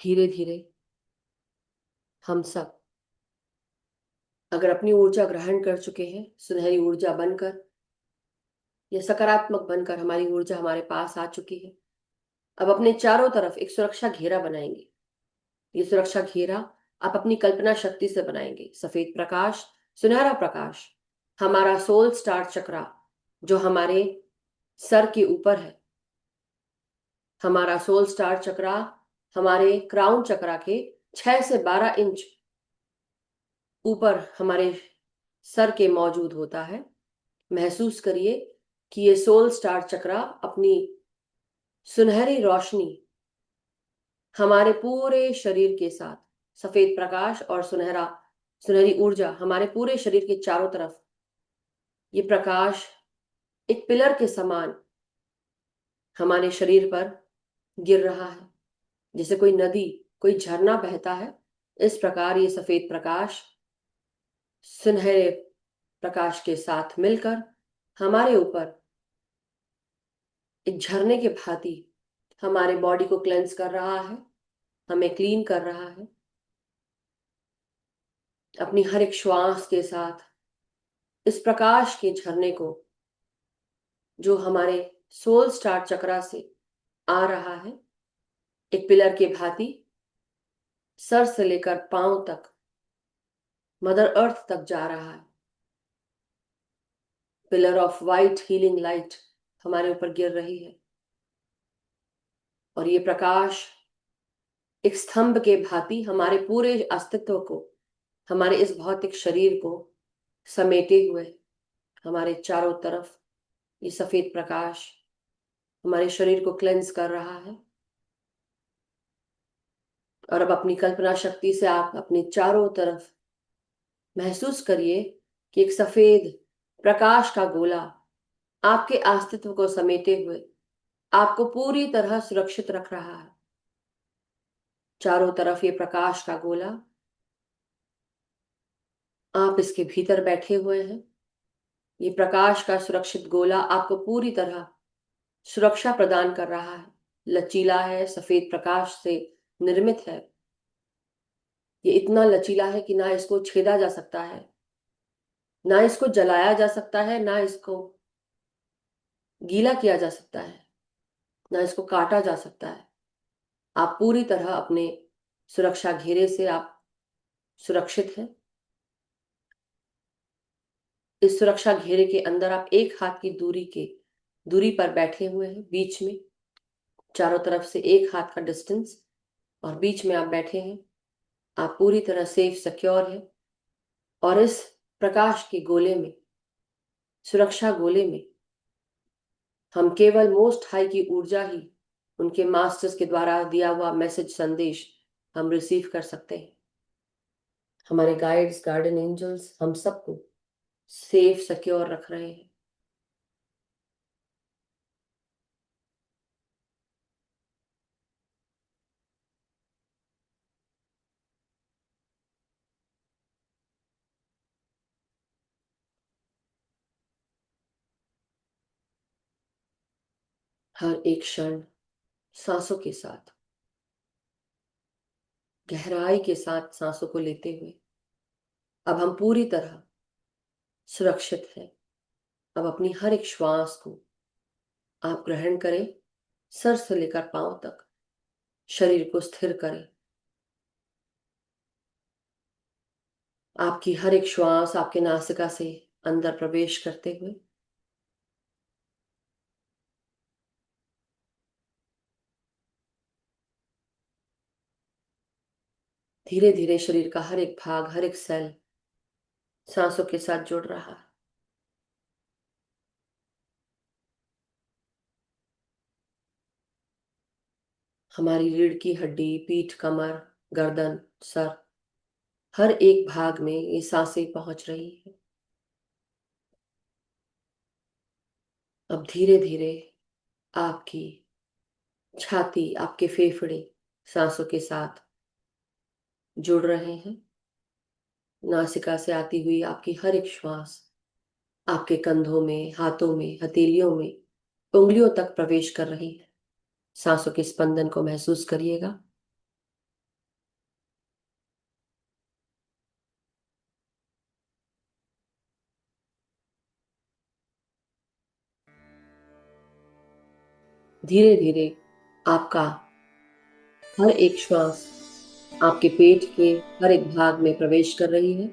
S1: धीरे धीरे हम सब अगर अपनी ऊर्जा ग्रहण कर चुके हैं, सुनहरी ऊर्जा बनकर या सकारात्मक बनकर हमारी ऊर्जा हमारे पास आ चुकी है, अब अपने चारों तरफ एक सुरक्षा घेरा बनाएंगे। ये सुरक्षा घेरा आप अपनी कल्पना शक्ति से बनाएंगे। सफेद प्रकाश, सुनहरा प्रकाश, हमारा सोल स्टार चक्रा जो हमारे सर के ऊपर है, हमारा सोल स्टार चक्रा हमारे क्राउन चक्रा के 6 से 12 इंच ऊपर हमारे सर के मौजूद होता है। महसूस करिए कि ये सोल स्टार चक्रा अपनी सुनहरी रोशनी हमारे पूरे शरीर के साथ, सफेद प्रकाश और सुनहरी ऊर्जा हमारे पूरे शरीर के चारों तरफ, ये प्रकाश एक पिलर के समान हमारे शरीर पर गिर रहा है। जैसे कोई नदी, कोई झरना बहता है, इस प्रकार ये सफेद प्रकाश सुनहरे प्रकाश के साथ मिलकर हमारे ऊपर एक झरने के भांति हमारे बॉडी को क्लेंस कर रहा है, हमें क्लीन कर रहा है। अपनी हर एक श्वास के साथ इस प्रकाश के झरने को, जो हमारे सोल स्टार चक्रा से आ रहा है, एक पिलर के भांति सर से लेकर पांव तक, मदर अर्थ तक जा रहा है। Pillar of white healing light हमारे ऊपर गिर रही है और ये प्रकाश एक स्तंभ के भांति हमारे पूरे अस्तित्व को, हमारे इस भौतिक शरीर को समेटे हुए हमारे चारों तरफ ये सफेद प्रकाश हमारे शरीर को क्लेंस कर रहा है। और अब अपनी कल्पना शक्ति से आप अपने चारों तरफ महसूस करिए कि एक सफेद प्रकाश का गोला आपके अस्तित्व को समेटे हुए आपको पूरी तरह सुरक्षित रख रहा है। चारों तरफ ये प्रकाश का गोला, आप इसके भीतर बैठे हुए हैं। ये प्रकाश का सुरक्षित गोला आपको पूरी तरह सुरक्षा प्रदान कर रहा है। लचीला है, सफेद प्रकाश से निर्मित है। ये इतना लचीला है कि ना इसको छेदा जा सकता है, ना इसको जलाया जा सकता है, ना इसको गीला किया जा सकता है, ना इसको काटा जा सकता है। आप पूरी तरह अपने सुरक्षा घेरे से आप सुरक्षित हैं। इस सुरक्षा घेरे के अंदर आप एक हाथ की दूरी पर बैठे हुए हैं, बीच में चारों तरफ से एक हाथ का डिस्टेंस, और बीच में आप बैठे हैं। आप पूरी तरह सेफ सिक्योर हैं और इस प्रकाश के गोले में, सुरक्षा गोले में, हम केवल मोस्ट हाई की ऊर्जा ही, उनके मास्टर्स के द्वारा दिया हुआ मैसेज, संदेश हम रिसीव कर सकते हैं। हमारे गाइड्स, गार्डन एंजल्स हम सबको सेफ सिक्योर रख रहे हैं। हर एक क्षण सांसों के साथ, गहराई के साथ सांसों को लेते हुए अब हम पूरी तरह सुरक्षित हैं। अब अपनी हर एक श्वास को आप ग्रहण करें, सर से लेकर पांव तक शरीर को स्थिर करें। आपकी हर एक श्वास आपके नासिका से अंदर प्रवेश करते हुए धीरे धीरे शरीर का हर एक भाग, हर एक सेल सांसों के साथ जुड़ रहा है। हमारी रीढ़ की हड्डी, पीठ, कमर, गर्दन, सर, हर एक भाग में ये सांसें पहुंच रही है। अब धीरे धीरे आपकी छाती, आपके फेफड़े सांसों के साथ जुड़ रहे हैं। नासिका से आती हुई आपकी हर एक श्वास आपके कंधों में, हाथों में, हथेलियों में, उंगलियों तक प्रवेश कर रही है। सांसों के स्पंदन को महसूस करिएगा। धीरे धीरे आपका हर एक श्वास आपके पेट के हर एक भाग में प्रवेश कर रही है।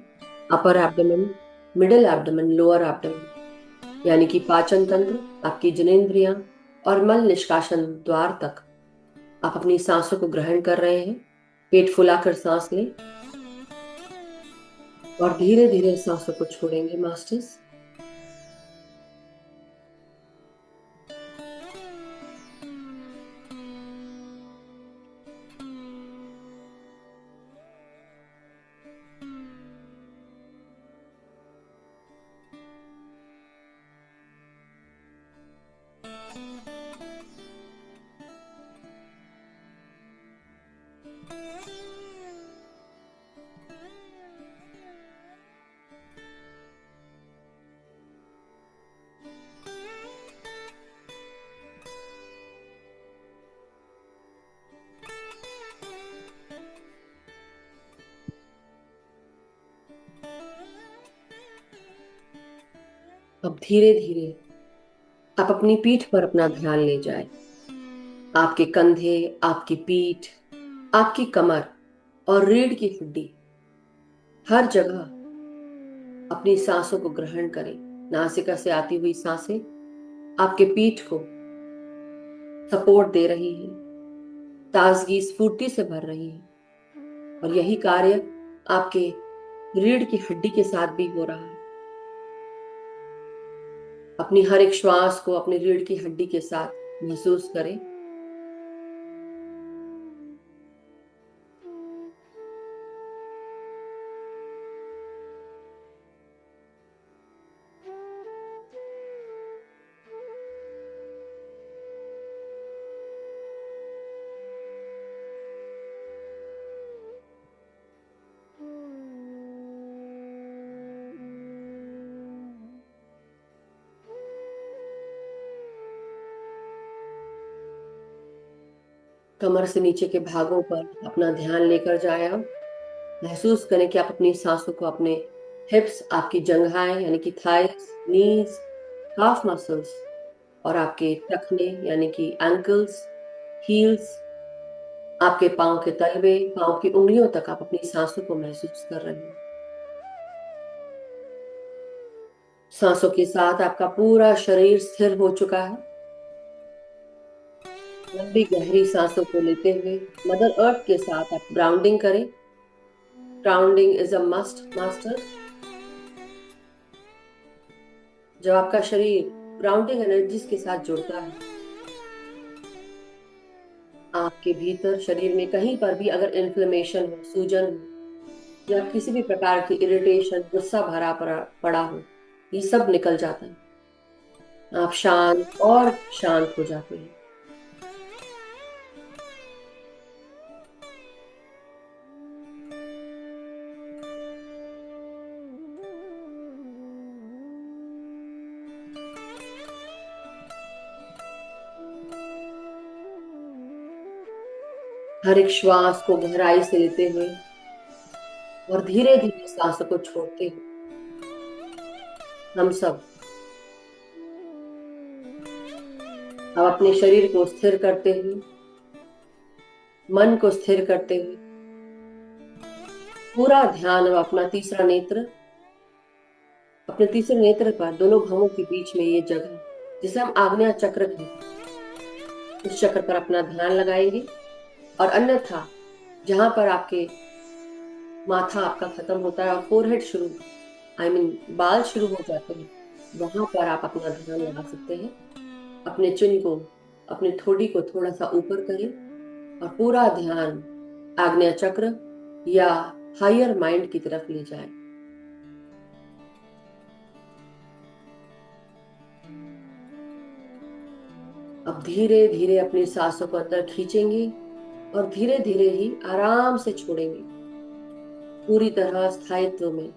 S1: Upper abdomen, middle abdomen, lower abdomen, यानी कि पाचन तंत्र, आपकी जननेंद्रियां और मल निष्कासन द्वार तक आप अपनी सांसों को ग्रहण कर रहे हैं। पेट फुलाकर सांस लें और धीरे धीरे सांसों को छोड़ेंगे मास्टर्स। अब धीरे धीरे आप अपनी पीठ पर अपना ध्यान ले जाए। आपके कंधे, आपकी पीठ, आपकी कमर और रीढ़ की हड्डी, हर जगह अपनी सांसों को ग्रहण करें। नासिका से आती हुई सांसें आपके पीठ को सपोर्ट दे रही है, ताजगी स्फूर्ति से भर रही है। और यही कार्य आपके रीढ़ की हड्डी के साथ भी हो रहा है। अपनी हर एक श्वास को अपनी रीढ़ की हड्डी के साथ महसूस करें। कमर से नीचे के भागों पर अपना ध्यान लेकर जाए। आप महसूस करें कि आप अपनी सांसों को अपने हिप्स, आपकी जंघाएं यानी कि थाइस, नीज, काफ मसल्स और आपके टखने यानी कि एंकल्स, हील्स, आपके पांव के तलवे, पांव की उंगलियों तक आप अपनी सांसों को महसूस कर रहे हैं। सांसों के साथ आपका पूरा शरीर स्थिर हो चुका है। लंबी गहरी सांसों को लेते हुए मदर अर्थ के साथ आप ग्राउंडिंग करें। Grounding is a must master. जब आपका शरीर ग्राउंडिंग एनर्जीज के साथ जुड़ता है, आपके भीतर शरीर में कहीं पर भी अगर इन्फ्लेमेशन हो, सूजन हो या किसी भी प्रकार की इरिटेशन, गुस्सा भरा पड़ा हो, ये सब निकल जाता है। आप शांत और शांत हो जाते हैं। हर एक श्वास को गहराई से लेते हुए और धीरे धीरे सांसों को छोड़ते हुए हम सब अब अपने शरीर को स्थिर करते हुए, मन को स्थिर करते हुए, पूरा ध्यान अब अपना तीसरा नेत्र, अपने तीसरे नेत्र पर दोनों भवों के बीच में ये जगह जिसे हम आग्नेय चक्र कहते हैं, उस चक्र पर अपना ध्यान लगाएंगे। और अन्यथा जहां पर आपके माथा आपका खत्म होता है और फोरहेड शुरू, बाल शुरू हो जाते हैं, वहां पर आप अपना ध्यान लगा सकते हैं। अपने चिन को, अपने ठोड़ी को थोड़ा सा ऊपर करें और पूरा ध्यान आग्नेय चक्र या हायर माइंड की तरफ ले जाए। अब धीरे धीरे अपनी सांसों को अंदर खींचेंगे और धीरे धीरे ही आराम से छोड़ेंगे, पूरी तरह स्थायित्व में।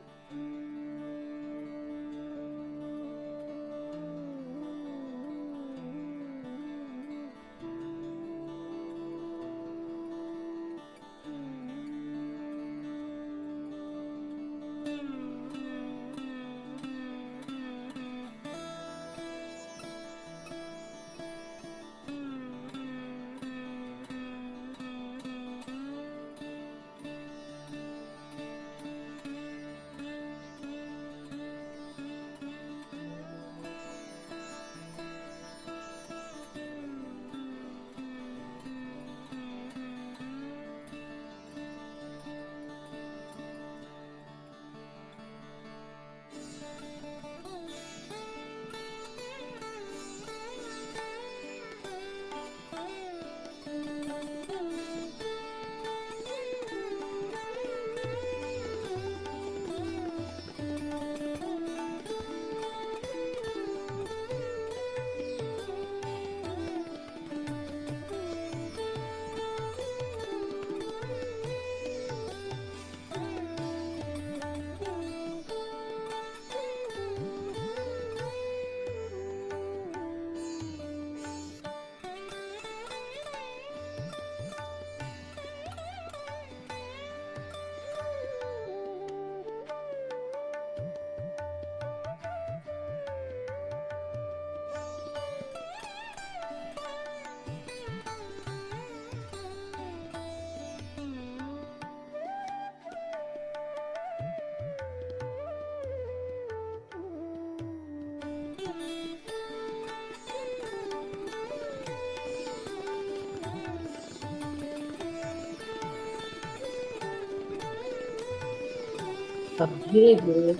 S1: अब धीरे धीरे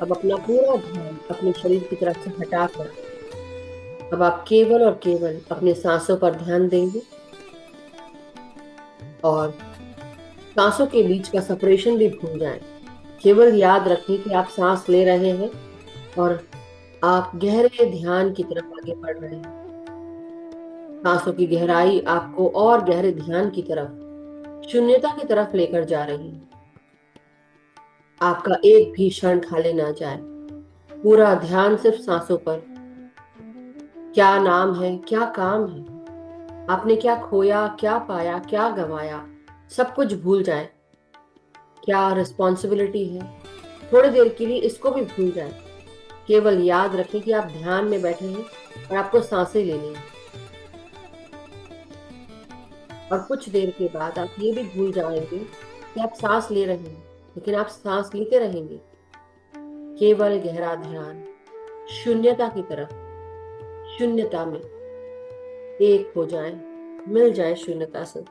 S1: अब अपना पूरा ध्यान अपने शरीर की तरफ से हटाकर अब आप केवल और केवल अपने सांसों पर ध्यान देंगे। और सांसों के बीच का सेपरेशन भी भूल जाएं। केवल याद रखें कि आप सांस ले रहे हैं और आप गहरे ध्यान की तरफ आगे बढ़ रहे हैं। सांसों की गहराई आपको और गहरे ध्यान की तरफ, शून्यता की तरफ लेकर जा रही है। आपका एक भी क्षण खाली ना जाए। पूरा ध्यान सिर्फ सांसों पर। क्या नाम है, क्या काम है, आपने क्या खोया, क्या पाया, क्या गंवाया, सब कुछ भूल जाए। क्या रिस्पॉन्सिबिलिटी है, थोड़ी देर के लिए इसको भी भूल जाए। केवल याद रखें कि आप ध्यान में बैठे हैं और आपको सांसें लेनी है। और कुछ देर के बाद आप ये भी भूल जाएंगे कि आप सांस ले रहे हैं, लेकिन आप सांस लेते रहेंगे। केवल गहरा ध्यान शून्यता की तरफ। शून्यता में एक हो जाए, मिल जाए शून्यता से।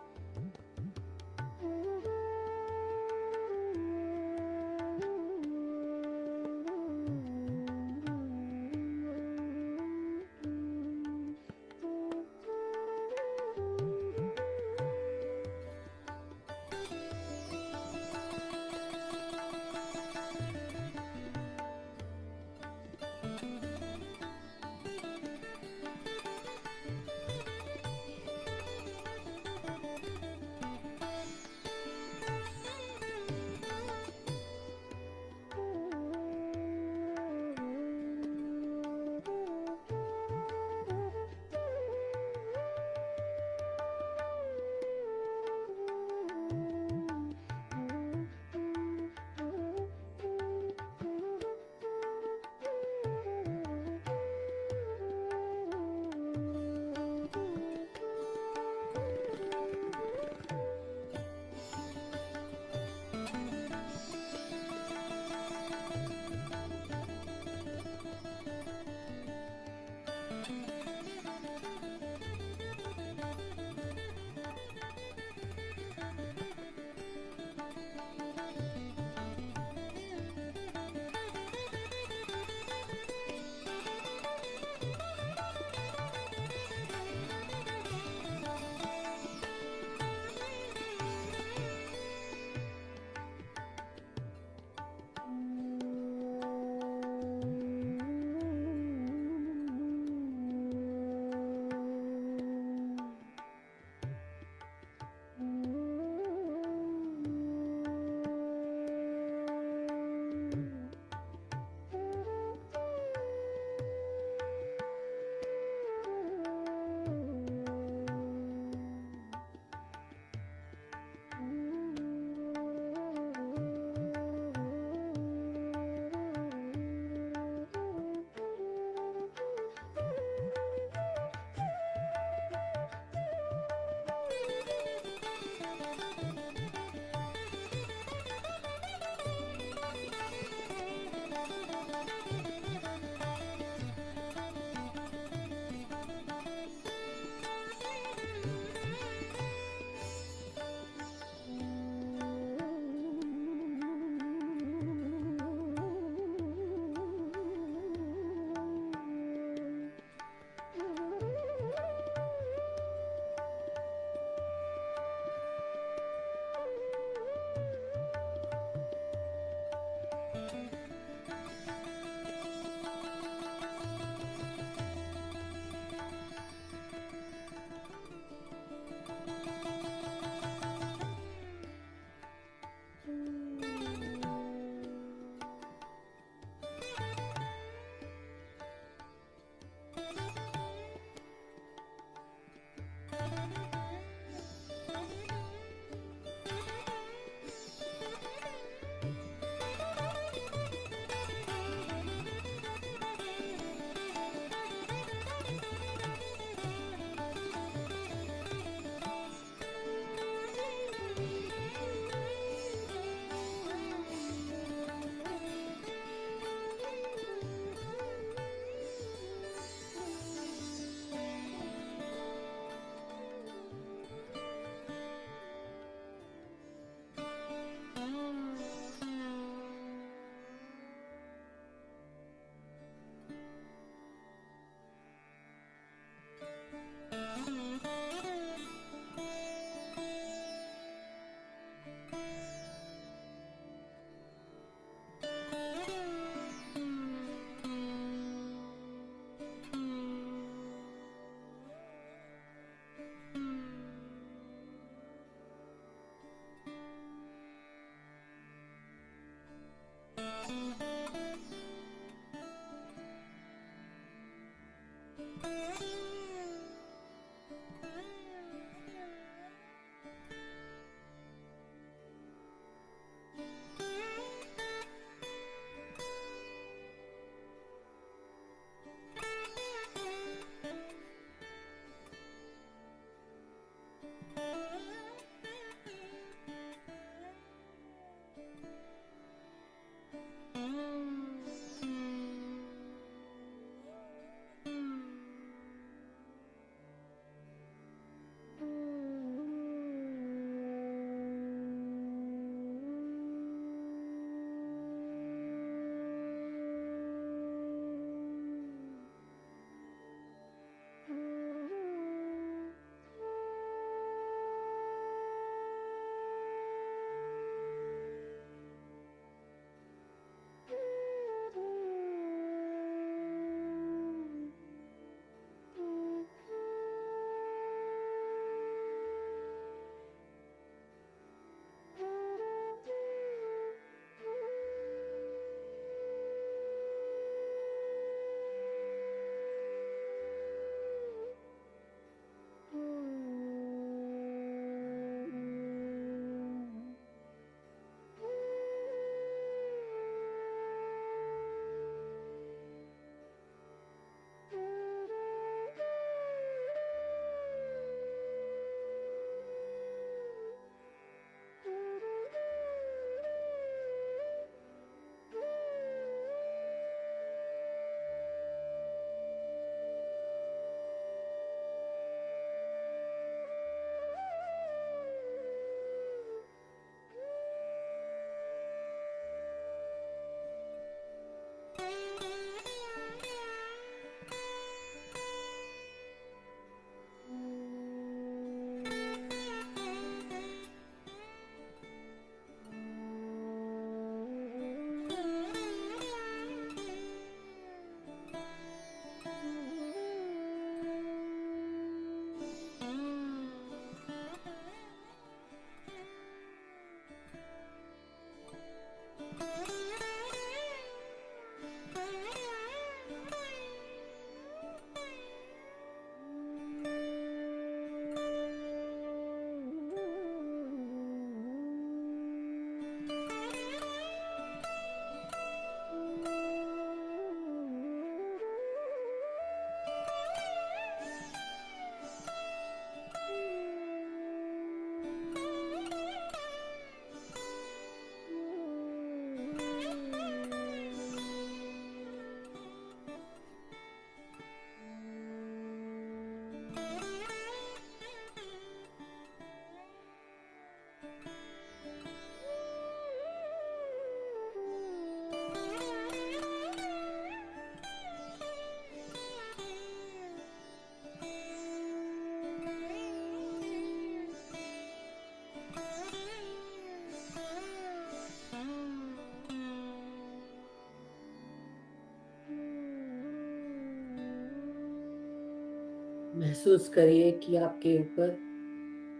S1: महसूस करिए कि आपके ऊपर,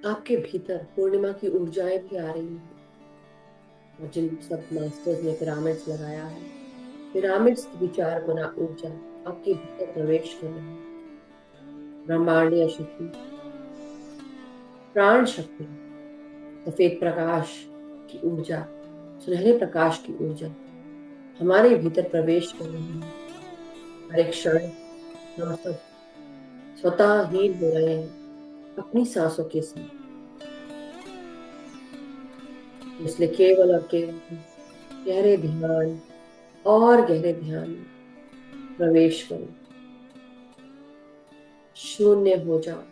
S1: आपके भीतर पूर्णिमा की ऊर्जाएं भी आ रही हैं। और जिन सब मास्टर्स ने पिरामिड्स लगाया है, पिरामिड्स की विचार बना ऊर्जा आपके भीतर प्रवेश कर रही है। ब्रह्मांडीय शक्ति, प्राण शक्ति, सफेद प्रकाश की ऊर्जा, सुनहरे प्रकाश की ऊर्जा हमारे भीतर प्रवेश कर रही है। हर एक क्षण हम सब स्वतः हील हो रहे हैं अपनी सांसों के साथ। इसलिए केवल और केवल गहरे ध्यान और गहरे ध्यान में प्रवेश करो, शून्य हो जाओ।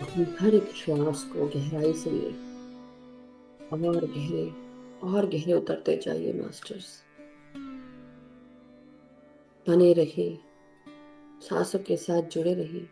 S1: अपनी हर एक श्वास को गहराई से ले और गहरे और गहरे उतरते जाइए मास्टर्स। बने रहिए, सांसों के साथ जुड़े रहिए।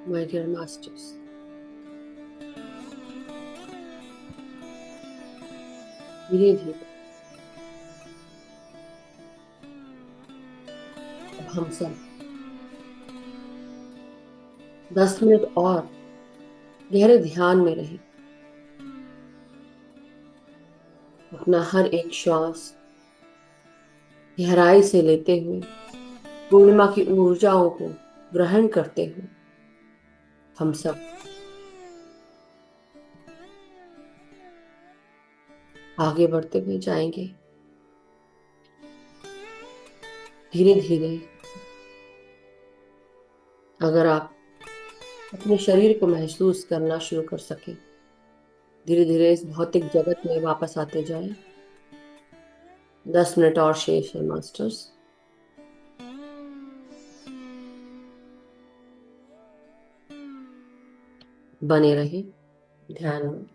S1: My dear masters, धीरे धीरे अब हम सब 10 मिनट और गहरे ध्यान में रहे। अपना हर एक श्वास गहराई से लेते हुए पूर्णिमा की ऊर्जाओं को ग्रहण करते हुए हम सब आगे बढ़ते हुए जाएंगे। धीरे धीरे अगर आप अपने शरीर को महसूस करना शुरू कर सके, धीरे धीरे इस भौतिक जगत में वापस आते जाए। 10 मिनट और शेष है मास्टर्स। बने रहे ध्यान में।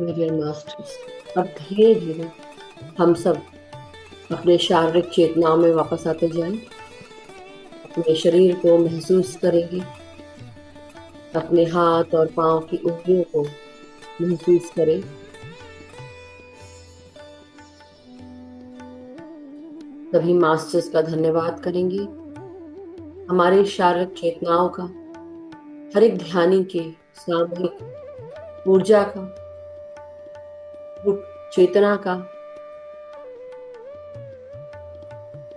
S1: डियर मास्टर्स, अब धीरे धीरे हम सब अपने शारीरिक चेतनाओं में वापस आते जाएं। अपने शरीर को महसूस करेंगे। अपने हाथ और पांव की उंगलियों को महसूस करें। सभी मास्टर्स का धन्यवाद करेंगे। हमारी शारीरिक चेतनाओं का, हर एक ध्यानी के सामूहिक ऊर्जा का, चेतना का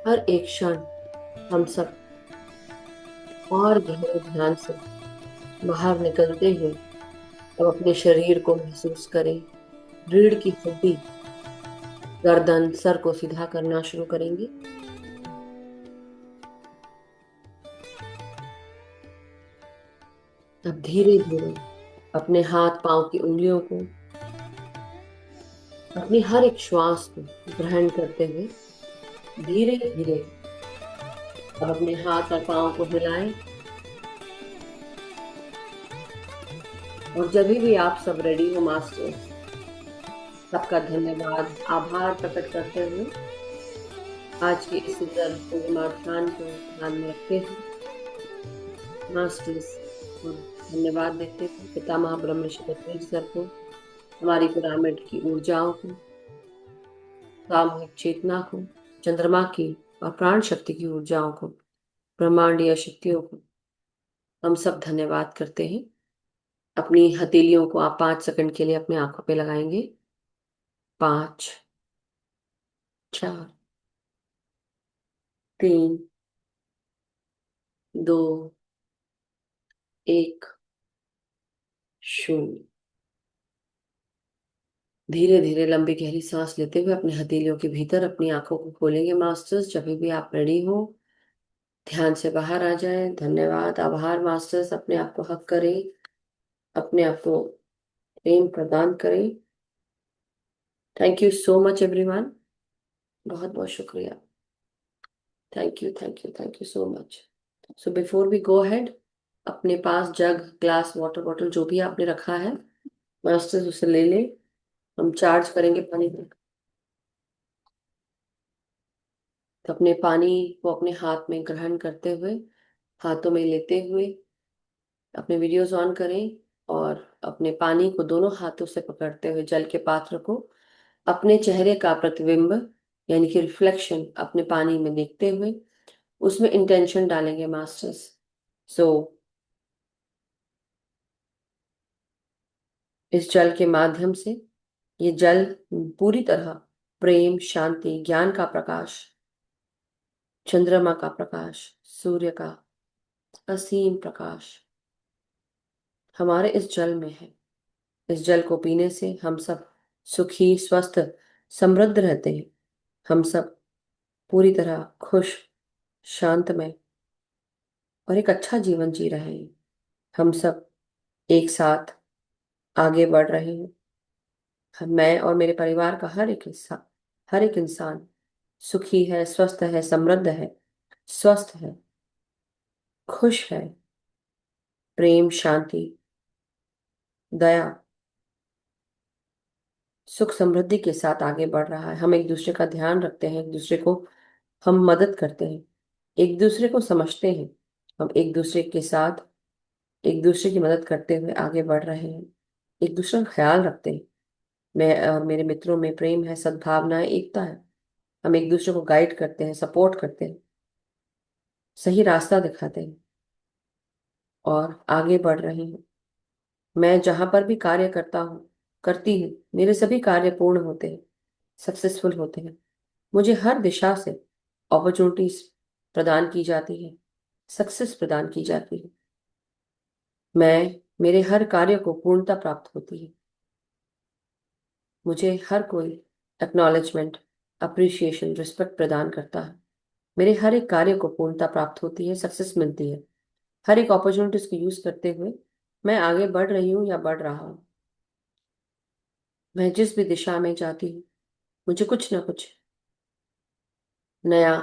S1: हर एक क्षण हम सब और गहरे ध्यान से बाहर निकलते हुए अब अपने शरीर को महसूस करें। रीढ़ की हड्डी, गर्दन, सर को सीधा करना शुरू करेंगे। अब धीरे धीरे अपने हाथ पांव की उंगलियों को, अपनी हर एक श्वास को ग्रहण करते हुए धीरे धीरे अब अपने हाथ और पांव को हिलाएं। और जब भी आप सब रेडी हो मास्टर्स, सबका धन्यवाद, आभार प्रकट करते हुए आज के इस सुंदर पूर्णिमा ध्यान को ध्यान में रखते हुए मास्टर्स को धन्यवाद देते हुए पितामह ब्रह्म ऋषि सर को, हमारी पिरामिड की ऊर्जाओं को, सामूहिक चेतना को, चंद्रमा की और प्राण शक्ति की ऊर्जाओं को, ब्रह्मांडीय शक्तियों को हम सब धन्यवाद करते हैं। अपनी हथेलियों को आप 5 सेकंड के लिए अपने आंखों पे लगाएंगे। 5, 4, 3, 2, 1, 0। धीरे धीरे लंबी गहरी सांस लेते हुए अपने हथेलियों के भीतर अपनी आंखों को खोलेंगे मास्टर्स। जब भी आप रेडी हो ध्यान से बाहर आ जाए। धन्यवाद, आभार मास्टर्स। अपने आप को हक करें, अपने आप को प्रेम प्रदान करें। Thank you so much everyone. बहुत बहुत शुक्रिया। Thank you, thank you, thank you so much. So before we go ahead, अपने पास जग, ग्लास, वाटर बॉटल जो भी आपने रखा है मास्टर्स उसे ले लें। हम चार्ज करेंगे पानी को। तो अपने पानी को अपने हाथ में ग्रहण करते हुए, हाथों में लेते हुए अपने वीडियोस ऑन करें और अपने पानी को दोनों हाथों से पकड़ते हुए जल के पात्र को अपने चेहरे का प्रतिबिंब यानी कि रिफ्लेक्शन अपने पानी में देखते हुए उसमें इंटेंशन डालेंगे मास्टर्स। सो इस जल के माध्यम से, ये जल पूरी तरह प्रेम, शांति, ज्ञान का प्रकाश, चंद्रमा का प्रकाश, सूर्य का असीम प्रकाश हमारे इस जल में है। इस जल को पीने से हम सब सुखी, स्वस्थ, समृद्ध रहते हैं। हम सब पूरी तरह खुश, शांतमय और एक अच्छा जीवन जी रहे हैं। हम सब एक साथ आगे बढ़ रहे हैं। मैं और मेरे परिवार का हर एक हिस्सा, हर एक इंसान सुखी है, स्वस्थ है, समृद्ध है, स्वस्थ है, खुश है, प्रेम, शांति, दया, सुख समृद्धि के साथ आगे बढ़ रहा है। हम एक दूसरे का ध्यान रखते हैं, एक दूसरे को हम मदद करते हैं, एक दूसरे को समझते हैं। हम एक दूसरे के साथ एक दूसरे की मदद करते हुए आगे बढ़ रहे हैं, एक दूसरे का ख्याल रखते हैं। मैं और मेरे मित्रों में प्रेम है, सद्भावना है, एकता है। हम एक दूसरे को गाइड करते हैं, सपोर्ट करते हैं, सही रास्ता दिखाते हैं और आगे बढ़ रहे हैं। मैं जहां पर भी कार्य करता हूँ, करती हूँ, मेरे सभी कार्य पूर्ण होते हैं, सक्सेसफुल होते हैं। मुझे हर दिशा से अपॉर्चुनिटीज प्रदान की जाती है, सक्सेस प्रदान की जाती है। मेरे हर कार्य को पूर्णता प्राप्त होती है। मुझे हर कोई एक्नॉलेजमेंट, अप्रिसिएशन, रिस्पेक्ट प्रदान करता है। मेरे हर एक कार्य को पूर्णता प्राप्त होती है, सक्सेस मिलती है। हर एक अपॉर्चुनिटीज को यूज करते हुए मैं आगे बढ़ रही हूँ या बढ़ रहा हूँ। मैं जिस भी दिशा में जाती हूँ मुझे कुछ ना कुछ नया,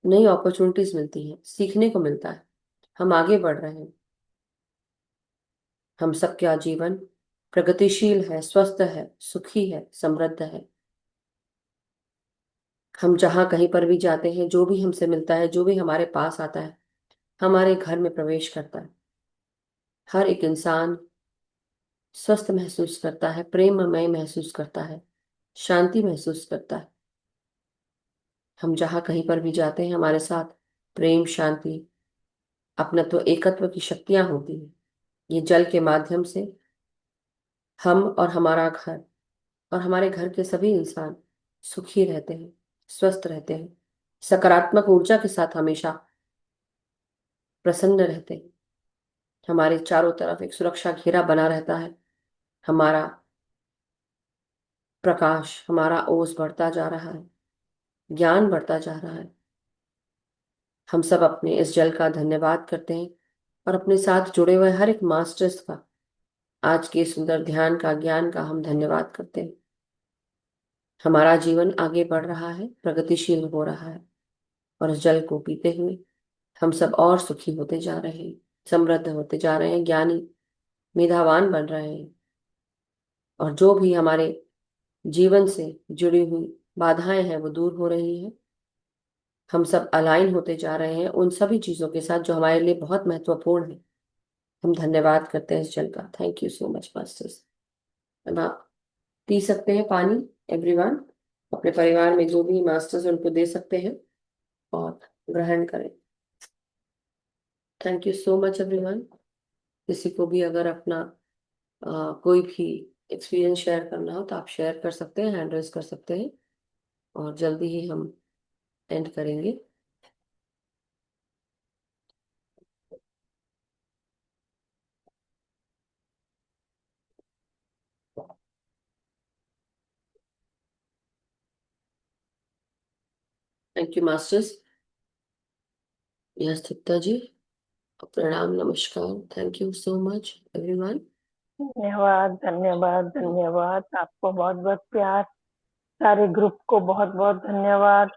S1: नई अपॉर्चुनिटीज मिलती हैं, सीखने को मिलता है। हम आगे बढ़ रहे हैं। हम सबका जीवन प्रगतिशील है, स्वस्थ है, सुखी है, समृद्ध है। हम जहाँ कहीं पर भी जाते हैं, जो भी हमसे मिलता है, जो भी हमारे पास आता है, हमारे घर में प्रवेश करता है, हर एक इंसान स्वस्थ महसूस करता है, प्रेममय महसूस करता है, शांति महसूस करता है। हम जहाँ कहीं पर भी जाते हैं, हमारे साथ प्रेम, शांति, अपनत्व, एकत्व की शक्तियां होती हैं। ये जल के माध्यम से हम और हमारा घर और हमारे घर के सभी इंसान सुखी रहते हैं, स्वस्थ रहते हैं, सकारात्मक ऊर्जा के साथ हमेशा प्रसन्न रहते हैं। हमारे चारों तरफ एक सुरक्षा घेरा बना रहता है। हमारा प्रकाश, हमारा ओज बढ़ता जा रहा है, ज्ञान बढ़ता जा रहा है। हम सब अपने इस जल का धन्यवाद करते हैं और अपने साथ जुड़े हुए हर एक मास्टर्स का, आज के सुंदर ध्यान का, ज्ञान का हम धन्यवाद करते हैं। हमारा जीवन आगे बढ़ रहा है, प्रगतिशील हो रहा है, और इस जल को पीते हुए हम सब और सुखी होते जा रहे हैं, समृद्ध होते जा रहे हैं, ज्ञानी, मेधावान बन रहे हैं। और जो भी हमारे जीवन से जुड़ी हुई बाधाएं हैं वो दूर हो रही हैं। हम सब अलाइन होते जा रहे हैं उन सभी चीजों के साथ जो हमारे लिए बहुत महत्वपूर्ण है। हम धन्यवाद करते हैं इस जल का। Thank you so much masters. अब आप पी सकते हैं पानी, एवरीवन। अपने परिवार में जो भी मास्टर्स हैं उनको दे सकते हैं और ग्रहण करें। Thank you so much everyone. किसी को भी अगर अपना कोई भी एक्सपीरियंस शेयर करना हो तो आप शेयर कर सकते हैं, हैंड रेज कर सकते हैं, और जल्दी ही हम एंड करेंगे। Thank you masters. Yes Deepta ji, प्रणाम, नमस्कार। Thank you so much everyone.
S2: धन्यवाद धन्यवाद धन्यवाद। आपको बहुत बहुत प्यार, सारे ग्रुप को बहुत बहुत धन्यवाद,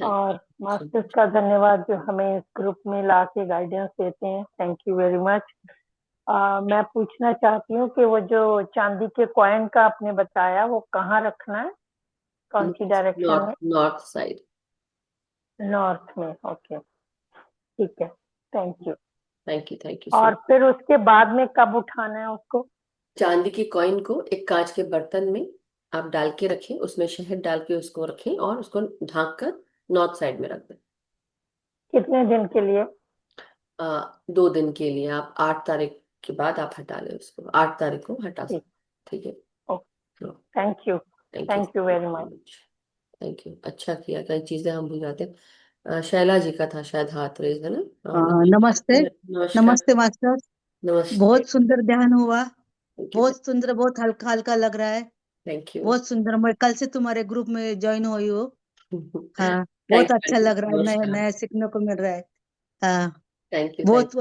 S2: और मास्टर्स का धन्यवाद जो हमें इस ग्रुप में ला के गाइडेंस देते हैं। Thank you very much. मैं पूछना चाहती हूँ कि वो जो चांदी के कॉइन का आपने बताया वो कहाँ रखना है, कौन सी डायरेक्शन
S1: नॉर्थ,
S2: में?
S1: North side.
S2: नॉर्थ में, ओके, ठीक है, thank you.
S1: Thank you, thank you सो
S2: और
S1: मच।
S2: फिर उसके बाद में कब उठाना है उसको?
S1: चांदी के कॉइन को एक कांच के बर्तन में आप डाल के रखें, उसमें शहद डाल के उसको रखें और उसको ढक कर नॉर्थ साइड में रख दें।
S2: कितने दिन के लिए?
S1: 2 दिन के लिए। आप 8 तारीख के बाद आप हटा लें उसको, 8 तारीख को हटा
S2: ठीक,
S1: सकते। ठीक है।
S2: Okay, thank you,
S1: thank you,
S2: thank you very
S1: so
S2: much.
S1: Much. Thank you. अच्छा किया, कई चीजें हम भूल जाते हैं। शैला जी का था शायद हाथ रेज, है ना?
S3: नमस्ते।
S1: नमस्कार।
S3: नमस्ते मास्टर।
S1: नमस्ते।
S3: बहुत सुंदर ध्यान हुआ,
S1: थैंक यू।
S3: बहुत सुंदर, बहुत हल्का हल्का लग रहा है।
S1: Thank you.
S3: बहुत सुंदर, मैं कल से तुम्हारे ग्रुप में ज्वाइन हुई हूँ। हाँ,
S1: थैंक
S3: बहुत अच्छा
S1: यू,
S3: लग रहा है, नया
S1: नमस्कार।
S3: नया सीखने को मिल रहा है। हाँ,
S1: थैंक यू, थैंक
S3: बहुत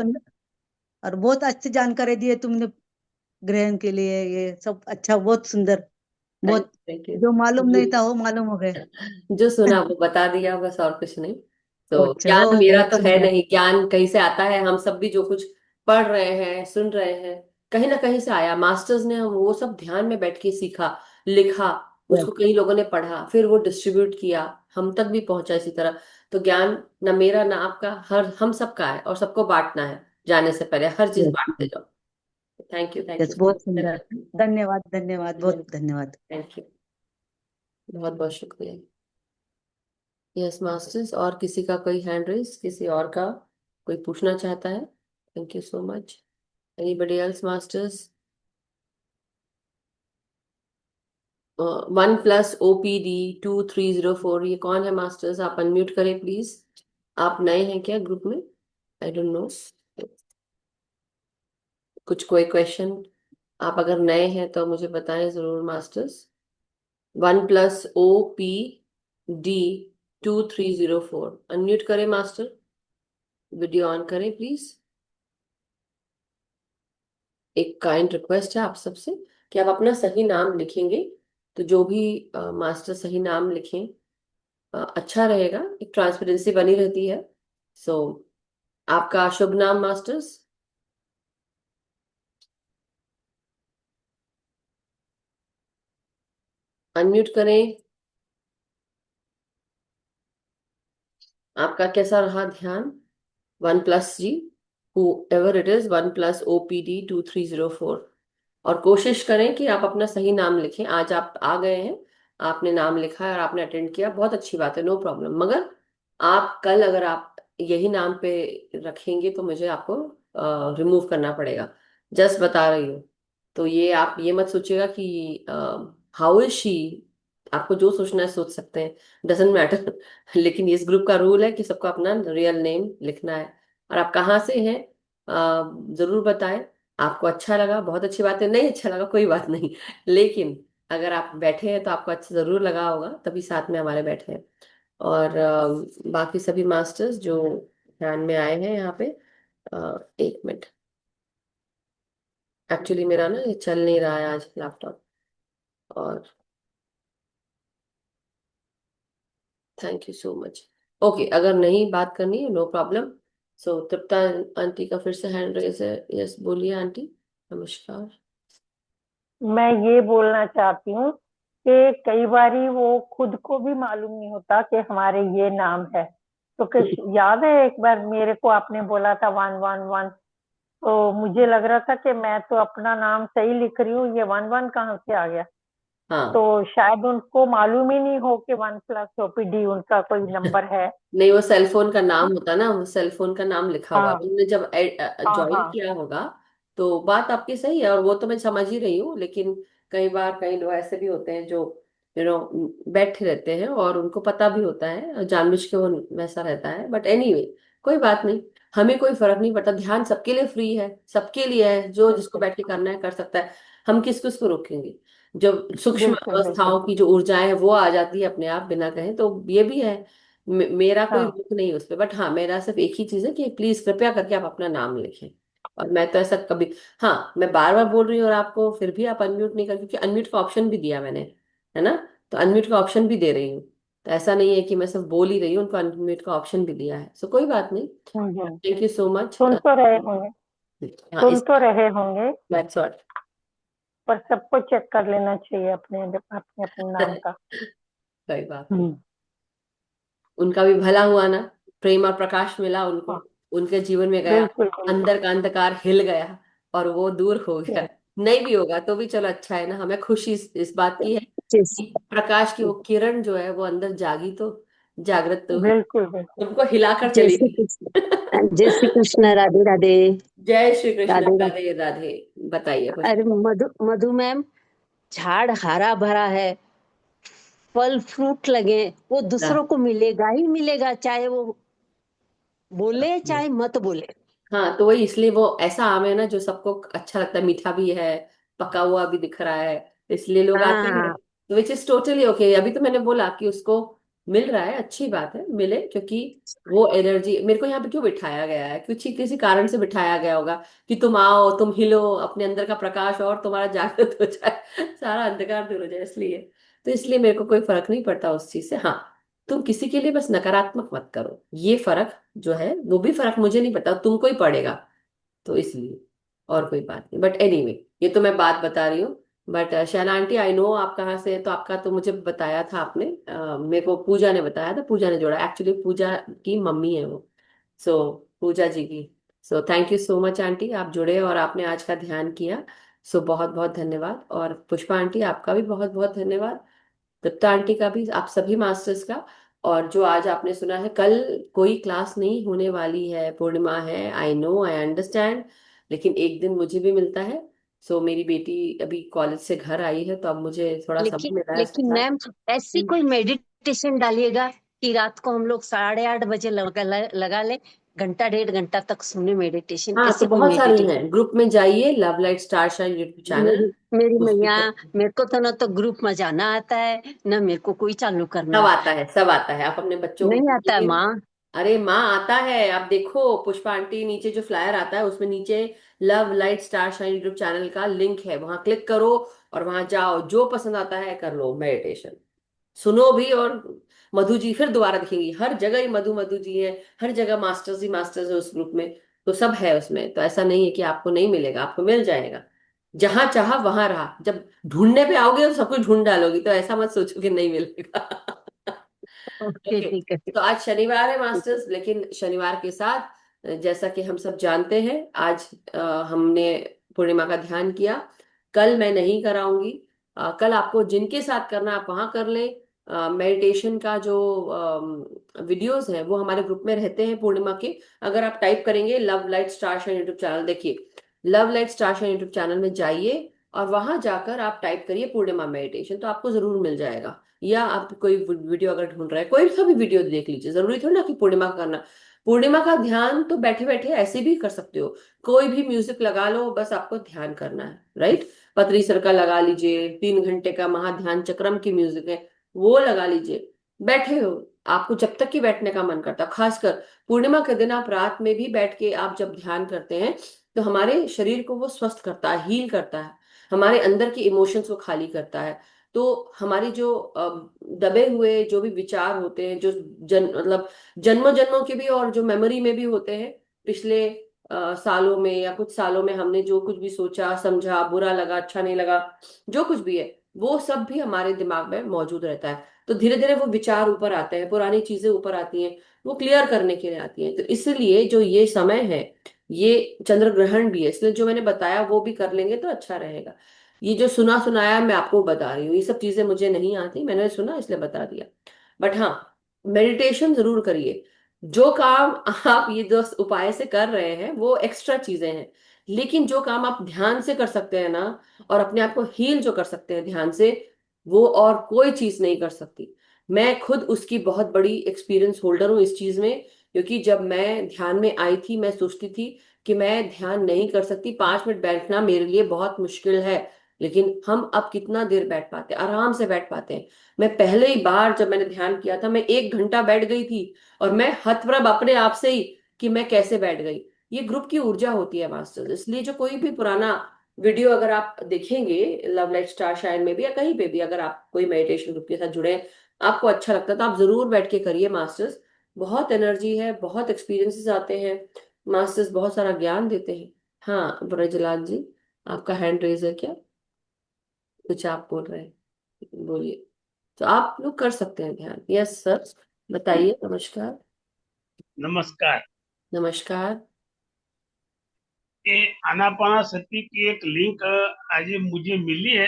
S3: और बहुत अच्छी जानकारी दी है तुमने, ग्रहण के लिए ये सब अच्छा, बहुत सुंदर, बहुत
S1: थैंक
S3: जो मालूम नहीं
S1: यू।
S3: था वो मालूम हो गए।
S1: जो सुना वो बता दिया, बस और कुछ नहीं। तो
S3: अच्छा,
S1: ज्ञान
S3: वो
S1: मेरा
S3: बहुत
S1: तो है
S3: सुंदर।
S1: नहीं, ज्ञान कहीं से आता है। हम सब भी जो कुछ पढ़ रहे हैं, सुन रहे हैं, कहीं ना कहीं से आया। मास्टर्स ने हम वो सब ध्यान में बैठ के सीखा, लिखा, उसको कई लोगों ने पढ़ा, फिर वो डिस्ट्रीब्यूट किया, हम तक भी पहुंचा इसी तरह। तो ज्ञान ना मेरा ना आपका, हर हम सबका है, और सबको बांटना है। जाने से पहले हर चीज
S3: यस,
S1: बांटते जाओ। Thank you, thank you
S3: yes,
S1: so
S3: बहुत
S1: मच।
S3: सुंदर। धन्यवाद, धन्यवाद, बहुत धन्यवाद।
S1: थैंक यू, बहुत बहुत शुक्रिया। यस मास्टर्स, और किसी का कोई हैंड रेस, किसी और का कोई पूछना चाहता है? Thank you so much. Anybody else masters? 1+OPD2304, ये कौन है मास्टर्स? आप अनम्यूट करें प्लीज। आप नए हैं क्या ग्रुप में? I don't know. कुछ कोई क्वेश्चन? आप अगर नए हैं तो मुझे बताएं जरूर मास्टर्स। 1+OPD2304, अनम्यूट करें मास्टर, वीडियो ऑन करें प्लीज। एक काइंड रिक्वेस्ट है आप सबसे कि आप अपना सही नाम लिखेंगे तो जो भी मास्टर सही नाम लिखें, अच्छा रहेगा, एक ट्रांसपेरेंसी बनी रहती है। सो आपका शुभ नाम मास्टर्स? अनम्यूट करें। आपका कैसा रहा ध्यान? वन प्लस जी, ever it is, one plus OPD 2304। और कोशिश करें कि आप अपना सही नाम लिखें। आज आप आ गए हैं, आपने नाम लिखा है और आपने अटेंड किया, बहुत अच्छी बात है, नो प्रॉब्लम। मगर आप कल अगर आप यही नाम पे रखेंगे तो मुझे आपको रिमूव करना पड़ेगा, जस्ट बता रही हूँ। तो ये आप ये मत सोचिएगा कि हाउ इज शी, आपको जो सोचना है सोच सकते हैं, डजेंट मैटर। लेकिन इस ग्रुप का रूल है कि सबको अपना रियल नेम लिखना है। और आप कहाँ से हैं जरूर बताएं। आपको अच्छा लगा, बहुत अच्छी बात है, नहीं अच्छा लगा कोई बात नहीं, लेकिन अगर आप बैठे हैं तो आपको अच्छा जरूर लगा होगा, तभी साथ में हमारे बैठे हैं। और बाकी सभी मास्टर्स जो ध्यान में आए हैं यहाँ पे, एक मिनट, एक्चुअली मेरा ना ये चल नहीं रहा है आज लैपटॉप। और thank you so much. Okay, अगर नहीं बात करनी है नो प्रॉब्लम। सो तृप्ता आंटी का फिर से हैंड रेज है। यस बोलिए आंटी। नमस्कार।
S2: मैं ये बोलना चाहती हूँ कि कई बारी वो खुद को भी मालूम नहीं होता कि हमारे ये नाम है। तो किस याद है एक बार मेरे को आपने बोला था 111, तो मुझे लग रहा था कि मैं तो अपना नाम सही लिख रही हूँ, ये 11 कहाँ से आ गया। तो
S1: हाँ,
S2: शायद उनको मालूम ही नहीं हो कि 1+OPD उनका कोई नंबर है।
S1: नहीं वो सेल फोन का नाम होता ना, वो सेल फोन का नाम लिखा हुआ है
S2: हाँ
S1: उन्होंने जब
S2: हाँ
S1: ज्वाइन
S2: हाँ।
S1: किया होगा। तो बात आपकी सही है और वो तो मैं समझ ही रही हूँ, लेकिन कई बार कई लोग ऐसे भी होते हैं जो बैठे रहते हैं और उनको पता भी होता है और जानबूझ के वो वैसा रहता है। बट एनीवे, कोई बात नहीं, हमें कोई फर्क नहीं पड़ता, ध्यान सबके लिए फ्री है, सबके लिए है, जो जिसको
S2: बिल्कुल
S1: बैठ के करना है कर सकता है। हम किस किस को रोकेंगे? जब सूक्ष्म
S2: बिल्कुल बिल्कुल।
S1: अवस्थाओं की जो ऊर्जाएं है वो आ जाती है अपने आप बिना कहे, तो ये भी है। मेरा कोई
S2: हाँ
S1: रोक नहीं उस पर, बट हाँ मेरा सिर्फ एक ही चीज है कि प्लीज कृपया करके आप अपना नाम लिखें। और मैं तो ऐसा कभी, हाँ मैं बार बार बोल रही हूँ और आपको फिर भी आप अनम्यूट नहीं कर, क्योंकि अनम्यूट का ऑप्शन भी दिया मैंने, है ना? तो अनम्यूट का ऑप्शन भी दे रही हूँ। तो ऐसा नहीं है कि मैं सिर्फ बोल ही रही हूँ, उनको अनम्यूट का ऑप्शन भी दिया है, सो कोई बात नहीं। Thank you so much.
S2: सुन तो रहे होंगे,
S1: हाँ
S2: सुन
S1: इस,
S2: तो रहे होंगे,
S1: दैट्स ऑल।
S2: पर सबको चेक कर लेना चाहिए अपने अपने अपने नाम का।
S1: कोई बात नहीं,
S2: हम्म।
S1: उनका भी भला हुआ ना, प्रेम और प्रकाश मिला उनको,
S2: हाँ
S1: उनके जीवन में गया,
S2: बिल्कुल बिल्कुल।
S1: अंदर का अंधकार हिल गया और वो दूर हो गया। नहीं भी होगा तो भी चलो अच्छा है ना, हमें खुशी इस बात की है
S3: जैस
S1: कि प्रकाश की वो किरण जो है वो अंदर जागी तो जागृत तो हुई,
S2: बिल्कुल बिल्कुल।
S1: उनको हिलाकर
S3: जय
S1: चली
S3: श्री
S1: गई।
S3: कृष्ण, जय श्री कृष्ण, राधे राधे।
S1: जय श्री कृष्ण,
S3: राधे राधे।
S1: राधे राधे। बताइए
S3: अरे
S1: पुष्पा।
S3: मधु मधु मैम, झाड़ हरा भरा है, फल फ्रूट लगे, वो दूसरों को मिलेगा ही मिलेगा, चाहे वो बोले चाहे मत बोले।
S1: हाँ तो वही, इसलिए वो ऐसा आम है ना जो सबको अच्छा लगता है, मीठा भी है, पका हुआ भी दिख रहा है, इसलिए लोग आते हैं।
S3: हाँ
S1: तो विच इज टोटली ओके। अभी तो मैंने बोला कि उसको मिल रहा है, अच्छी बात है मिले, क्योंकि वो एनर्जी मेरे को यहाँ पे क्यों बिठाया गया है, कुछ किसी कारण से बिठाया गया होगा कि तुम आओ, तुम हिलो, अपने अंदर का प्रकाश और तुम्हारा जागृत हो जाए, सारा अंधकार दूर हो जाए, इसलिए। तो इसलिए मेरे को कोई फर्क नहीं पड़ता उस चीज से। हाँ, तुम किसी के लिए बस नकारात्मक मत करो, ये फर्क जो है वो भी फर्क मुझे नहीं पता, तुमको ही पड़ेगा। तो इसलिए और कोई बात नहीं, बट एनीवे, ये तो मैं बात बता रही हूँ। But Shaila aunty, I know आप कहाँ से हैं, तो आपका तो मुझे बताया था आपने, मेरे को पूजा ने बताया था, पूजा ने जोड़ा, एक्चुअली पूजा की मम्मी है वो। सो पूजा जी की। सो thank you so much aunty, आप जुड़े और आपने आज का ध्यान किया। सो बहुत बहुत धन्यवाद। और पुष्पा आंटी आपका भी बहुत बहुत धन्यवाद। दत्ता आंटी का भी, आप सभी मास्टर्स का। और जो आज आपने सुना है, कल कोई क्लास नहीं होने वाली है, पूर्णिमा है, आई नो आई अंडरस्टैंड, लेकिन एक दिन मुझे भी मिलता है। सो मेरी बेटी अभी कॉलेज से घर आई है तो अब मुझे थोड़ा समय
S3: लेकिन
S1: मिला है उसके
S3: लेकिन
S1: साथ।
S3: मैम, ऐसी
S1: हम्म।
S3: कोई मेडिटेशन डालिएगा कि रात को हम लोग 8:30 बजे लगा ले, घंटा डेढ़ घंटा तक सुने मेडिटेशन,
S1: हाँ तो
S3: ऐसी कोई
S1: बहुत सारी
S3: मेडिटेशन।
S1: हैं, ग्रुप में जाइए, love light star shine YouTube
S3: मेरी
S1: चैनल,
S3: मेरी
S1: उस पे
S3: मैया, मेरे को तो ना तो ग्रुप में जाना आता है, ना मेरे को कोई चालू करना
S1: सब
S3: आता
S1: आता है, सब आता है, आप अपने बच्चों
S3: है,
S1: को
S3: नहीं आता है
S1: बोलिए।
S3: माँ।
S1: अरे माँ आता है, आप देखो पुष्पा आंटी, नीचे जो फ्लायर आता है उसमें नीचे love light star shine YouTube channel का लिंक है, वहां क्लिक करो और वहां जाओ, जो पसंद आता है कर लो मेडिटेशन, सुनो भी। और मधु जी फिर दोबारा दिखेंगी, हर जगह ही मधु मधु जी है, हर जगह मास्टर्स ही मास्टर्स है उस ग्रुप में, तो सब है उसमें, तो ऐसा नहीं है कि आपको नहीं मिलेगा, आपको मिल जाएगा। जहां चाहा वहां रहा, जब ढूंढने पे आओगे तो सब कुछ ढूंढ डालोगी, तो ऐसा मत सोचो कि नहीं मिलेगा।
S3: Okay,
S1: okay.
S3: ठीक है, ठीक
S1: तो आज शनिवार है
S3: ठीक है।
S1: मास्टर्स, लेकिन शनिवार के साथ जैसा कि हम सब जानते हैं, आज हमने पूर्णिमा का ध्यान किया। कल मैं नहीं कराऊंगी। कल आपको जिनके साथ करना आप वहां कर लें। मेडिटेशन का जो वीडियोस हैं वो हमारे ग्रुप में रहते हैं पूर्णिमा के। अगर आप टाइप करेंगे love light star shine YouTube channel, देखिए love light star shine YouTube channel में जाइए और वहां जाकर आप टाइप करिए पूर्णिमा मेडिटेशन, तो आपको जरूर मिल जाएगा। या आप कोई वीडियो अगर ढूंढ रहे हैं, कोई सा भी वीडियो देख लीजिए, जरूरी थोड़ी ना कि पूर्णिमा का करना। पूर्णिमा का ध्यान तो बैठे बैठे ऐसे भी कर सकते हो। कोई भी म्यूजिक लगा लो, बस आपको ध्यान करना है, राइट। पतरी सरका लगा लीजिए, 3 घंटे का महाध्यान चक्रम की म्यूजिक है, वो लगा लीजिए। बैठे हो, आपको जब तक कि बैठने का मन करता, खासकर पूर्णिमा के दिन आप रात में भी बैठ के आप जब ध्यान करते हैं, तो हमारे शरीर को वो स्वस्थ करता है, हील करता है, हमारे अंदर की इमोशंस को खाली करता है। तो हमारी जो दबे हुए जो भी विचार होते हैं, जो मतलब जन्मों जन्मों के भी और जो मेमोरी में भी होते हैं, पिछले सालों में या कुछ सालों में हमने जो कुछ भी सोचा समझा, बुरा लगा अच्छा नहीं लगा, जो कुछ भी है, वो सब भी हमारे दिमाग में मौजूद रहता है। तो धीरे धीरे वो विचार ऊपर आते हैं, पुरानी चीजें ऊपर आती हैं, वो क्लियर करने के लिए आती हैं। तो इसलिए जो ये समय है, ये चंद्र ग्रहण भी है, इसलिए जो मैंने बताया वो भी कर लेंगे तो अच्छा रहेगा। ये जो सुना सुनाया मैं आपको बता रही हूँ, ये सब चीजें मुझे नहीं आती, मैंने सुना इसलिए बता दिया। बट हाँ, मेडिटेशन जरूर करिए। जो काम आप ये जो उपाय से कर रहे हैं वो एक्स्ट्रा चीजें हैं, लेकिन जो काम आप ध्यान से कर सकते हैं ना, और अपने आप को हील जो कर सकते हैं ध्यान से, वो और कोई चीज नहीं कर सकती। मैं खुद उसकी बहुत बड़ी एक्सपीरियंस होल्डर हूँ इस चीज में। क्योंकि जब मैं ध्यान में आई थी, मैं सोचती थी कि मैं ध्यान नहीं कर सकती, 5 मिनट बैठना मेरे लिए बहुत मुश्किल है। लेकिन हम अब कितना देर बैठ पाते हैं, आराम से बैठ पाते हैं। मैं पहले ही बार जब मैंने ध्यान किया था, मैं 1 घंटा बैठ गई थी, और मैं हतप्रभ अपने आप से ही कि मैं कैसे बैठ गई। ये ग्रुप की ऊर्जा होती है मास्टर्स, इसलिए जो कोई भी पुराना वीडियो अगर आप देखेंगे लव लाइट स्टार शाइन में भी या कहीं पे भी, अगर आप कोई मेडिटेशन ग्रुप के साथ जुड़े हैं, आपको अच्छा लगता है तो आप जरूर बैठ के करिए मास्टर्स। बहुत एनर्जी है, बहुत एक्सपीरियंसेस आते हैं, मास्टर्स बहुत सारा ज्ञान देते हैं। हाँ ब्रजलाल जी, आपका हैंड रेज है क्या? कुछ आप बोल रहे हैं, बोलिए। तो आप लोग कर सकते हैं ध्यान। यस सर, बताइए। नमस्कार।
S4: नमस्कार।
S1: नमस्कार।
S4: ये आनापानासती की एक लिंक आज मुझे मिली है।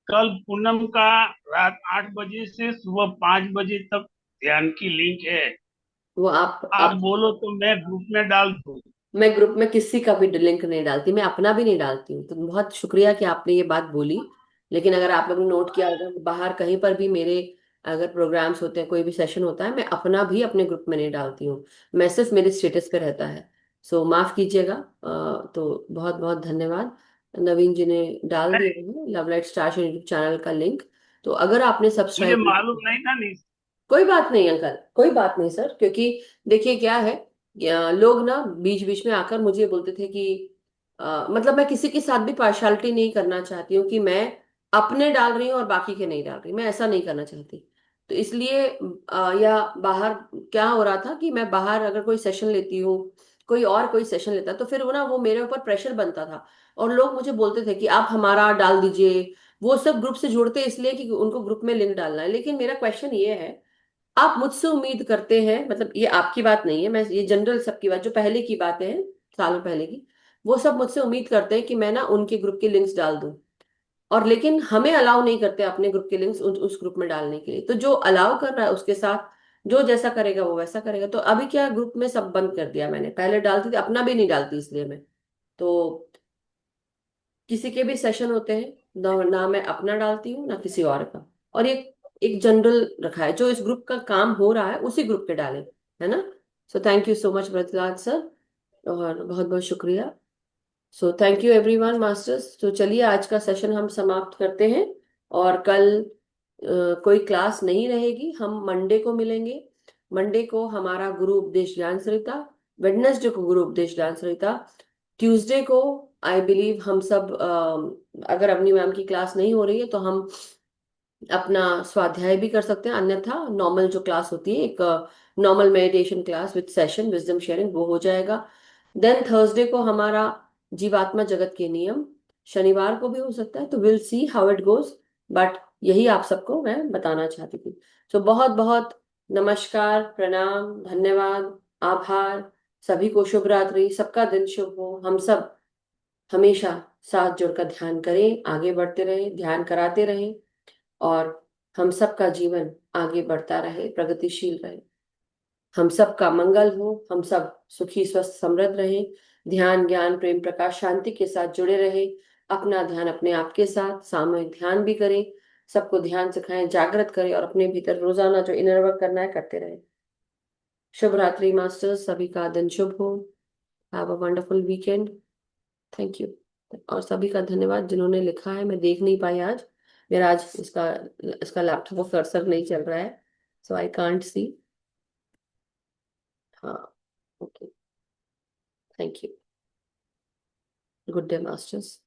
S4: कल पूनम का रात 8 बजे से सुबह 5 बजे तक ध्यान की लिंक है।
S1: वो आप
S4: आप
S1: अब
S4: बोलो तो मैं ग्रुप में डाल दूं।
S1: मैं ग्रुप में किसी का भी लिंक नहीं डालती, मैं अपना भी नहीं डालती हूँ। तो बहुत शुक्रिया कि आपने ये बात बोली। लेकिन अगर आप लोगों ने नोट किया होगा, बाहर कहीं पर भी मेरे अगर प्रोग्राम्स होते हैं, कोई भी सेशन होता है, मैं अपना भी अपने ग्रुप में नहीं डालती हूँ। मैं सिर्फ मेरे स्टेटस पे रहता है। सो माफ कीजिएगा। तो बहुत बहुत धन्यवाद। नवीन जी ने डाल दिया
S4: अरे,
S1: है love light star YouTube channel का लिंक। तो अगर आपने
S4: मुझे
S1: सब्सक्राइब,
S4: मालूम नहीं था। नहीं।
S1: कोई बात नहीं अंकल, कोई बात नहीं सर। क्योंकि देखिए क्या है, लोग ना बीच बीच में आकर मुझे बोलते थे कि मतलब मैं किसी के साथ भी पार्शलिटी नहीं करना चाहती हूँ कि मैं अपने डाल रही हूँ और बाकी के नहीं डाल रही, मैं ऐसा नहीं करना चाहती। तो इसलिए या बाहर क्या हो रहा था कि मैं बाहर अगर कोई सेशन लेती हूँ, कोई और कोई सेशन लेता तो फिर वो मेरे ऊपर प्रेशर बनता था। और लोग मुझे बोलते थे कि आप हमारा डाल दीजिए। वो सब ग्रुप से जुड़ते इसलिए कि उनको ग्रुप में लिंक डालना है। लेकिन मेरा क्वेश्चन ये है, आप मुझसे उम्मीद करते हैं, मतलब ये आपकी बात नहीं है, मैं ये जनरल सबकी बात, जो पहले की बातें हैं, सालों पहले की, वो सब मुझसे उम्मीद करते हैं कि मैं ना उनके ग्रुप के लिंक्स डाल दूं। और लेकिन हमें अलाउ नहीं करते अपने ग्रुप के लिंक्स उस ग्रुप में डालने के लिए। तो जो अलाउ कर रहा है उसके साथ जो जैसा करेगा वो वैसा करेगा। तो अभी क्या, ग्रुप में सब बंद कर दिया मैंने। पहले डालती थी, अपना भी नहीं डालती इसलिए मैं। तो किसी के भी सेशन होते हैं ना मैं अपना डालती हूँ ना किसी और का। और ये एक जनरल रखा है, जो इस ग्रुप का काम हो रहा है उसी ग्रुप पे डालें, है ना। So thank you so much Brajlal sir, और बहुत बहुत शुक्रिया। So thank you everyone masters. तो चलिए आज का सेशन हम समाप्त करते हैं। और कल कोई क्लास नहीं रहेगी, हम मंडे को मिलेंगे। मंडे को हमारा गुरु उपदेश ज्ञान सरिता, वेडनेसडे को गुरु उपदेश ज्ञान सरिता, ट्यूसडे को आई बिलीव हम सब अगर अवनी मैम की क्लास नहीं हो रही है तो हम अपना स्वाध्याय भी कर सकते हैं, अन्यथा नॉर्मल जो क्लास होती है, एक normal meditation class with session wisdom sharing, वो हो जाएगा। देन थर्सडे को हमारा जीवात्मा जगत के नियम, शनिवार को भी हो सकता है, तो will see how it goes. But यही आप सबको मैं बताना चाहती थी। तो बहुत बहुत नमस्कार, प्रणाम, धन्यवाद, आभार। सभी को शुभ रात्रि, सबका दिन शुभ हो। हम सब हमेशा साथ जुड़कर ध्यान करें, आगे बढ़ते रहें, ध्यान कराते रहें, और हम सबका जीवन आगे बढ़ता रहे, प्रगतिशील रहे। हम सबका मंगल हो, हम सब सुखी स्वस्थ समृद्ध रहे, ध्यान ज्ञान प्रेम प्रकाश शांति के साथ जुड़े रहे। अपना ध्यान अपने आप के साथ सामूहिक ध्यान भी करें, सबको ध्यान सिखाएं, जागृत करें, और अपने भीतर रोजाना जो इनर वर्क करना है करते रहे। शुभ रात्रि मास्टर्स, सभी का दिन शुभ हो। Have a wonderful weekend. Thank you. और सभी का धन्यवाद जिन्होंने लिखा है। मैं देख नहीं पाई आज, मेरा आज इसका इसका लैपटॉप का कर्सर नहीं चल रहा है, सो आई कांट सी। हाँ, okay, thank you. Good day masters.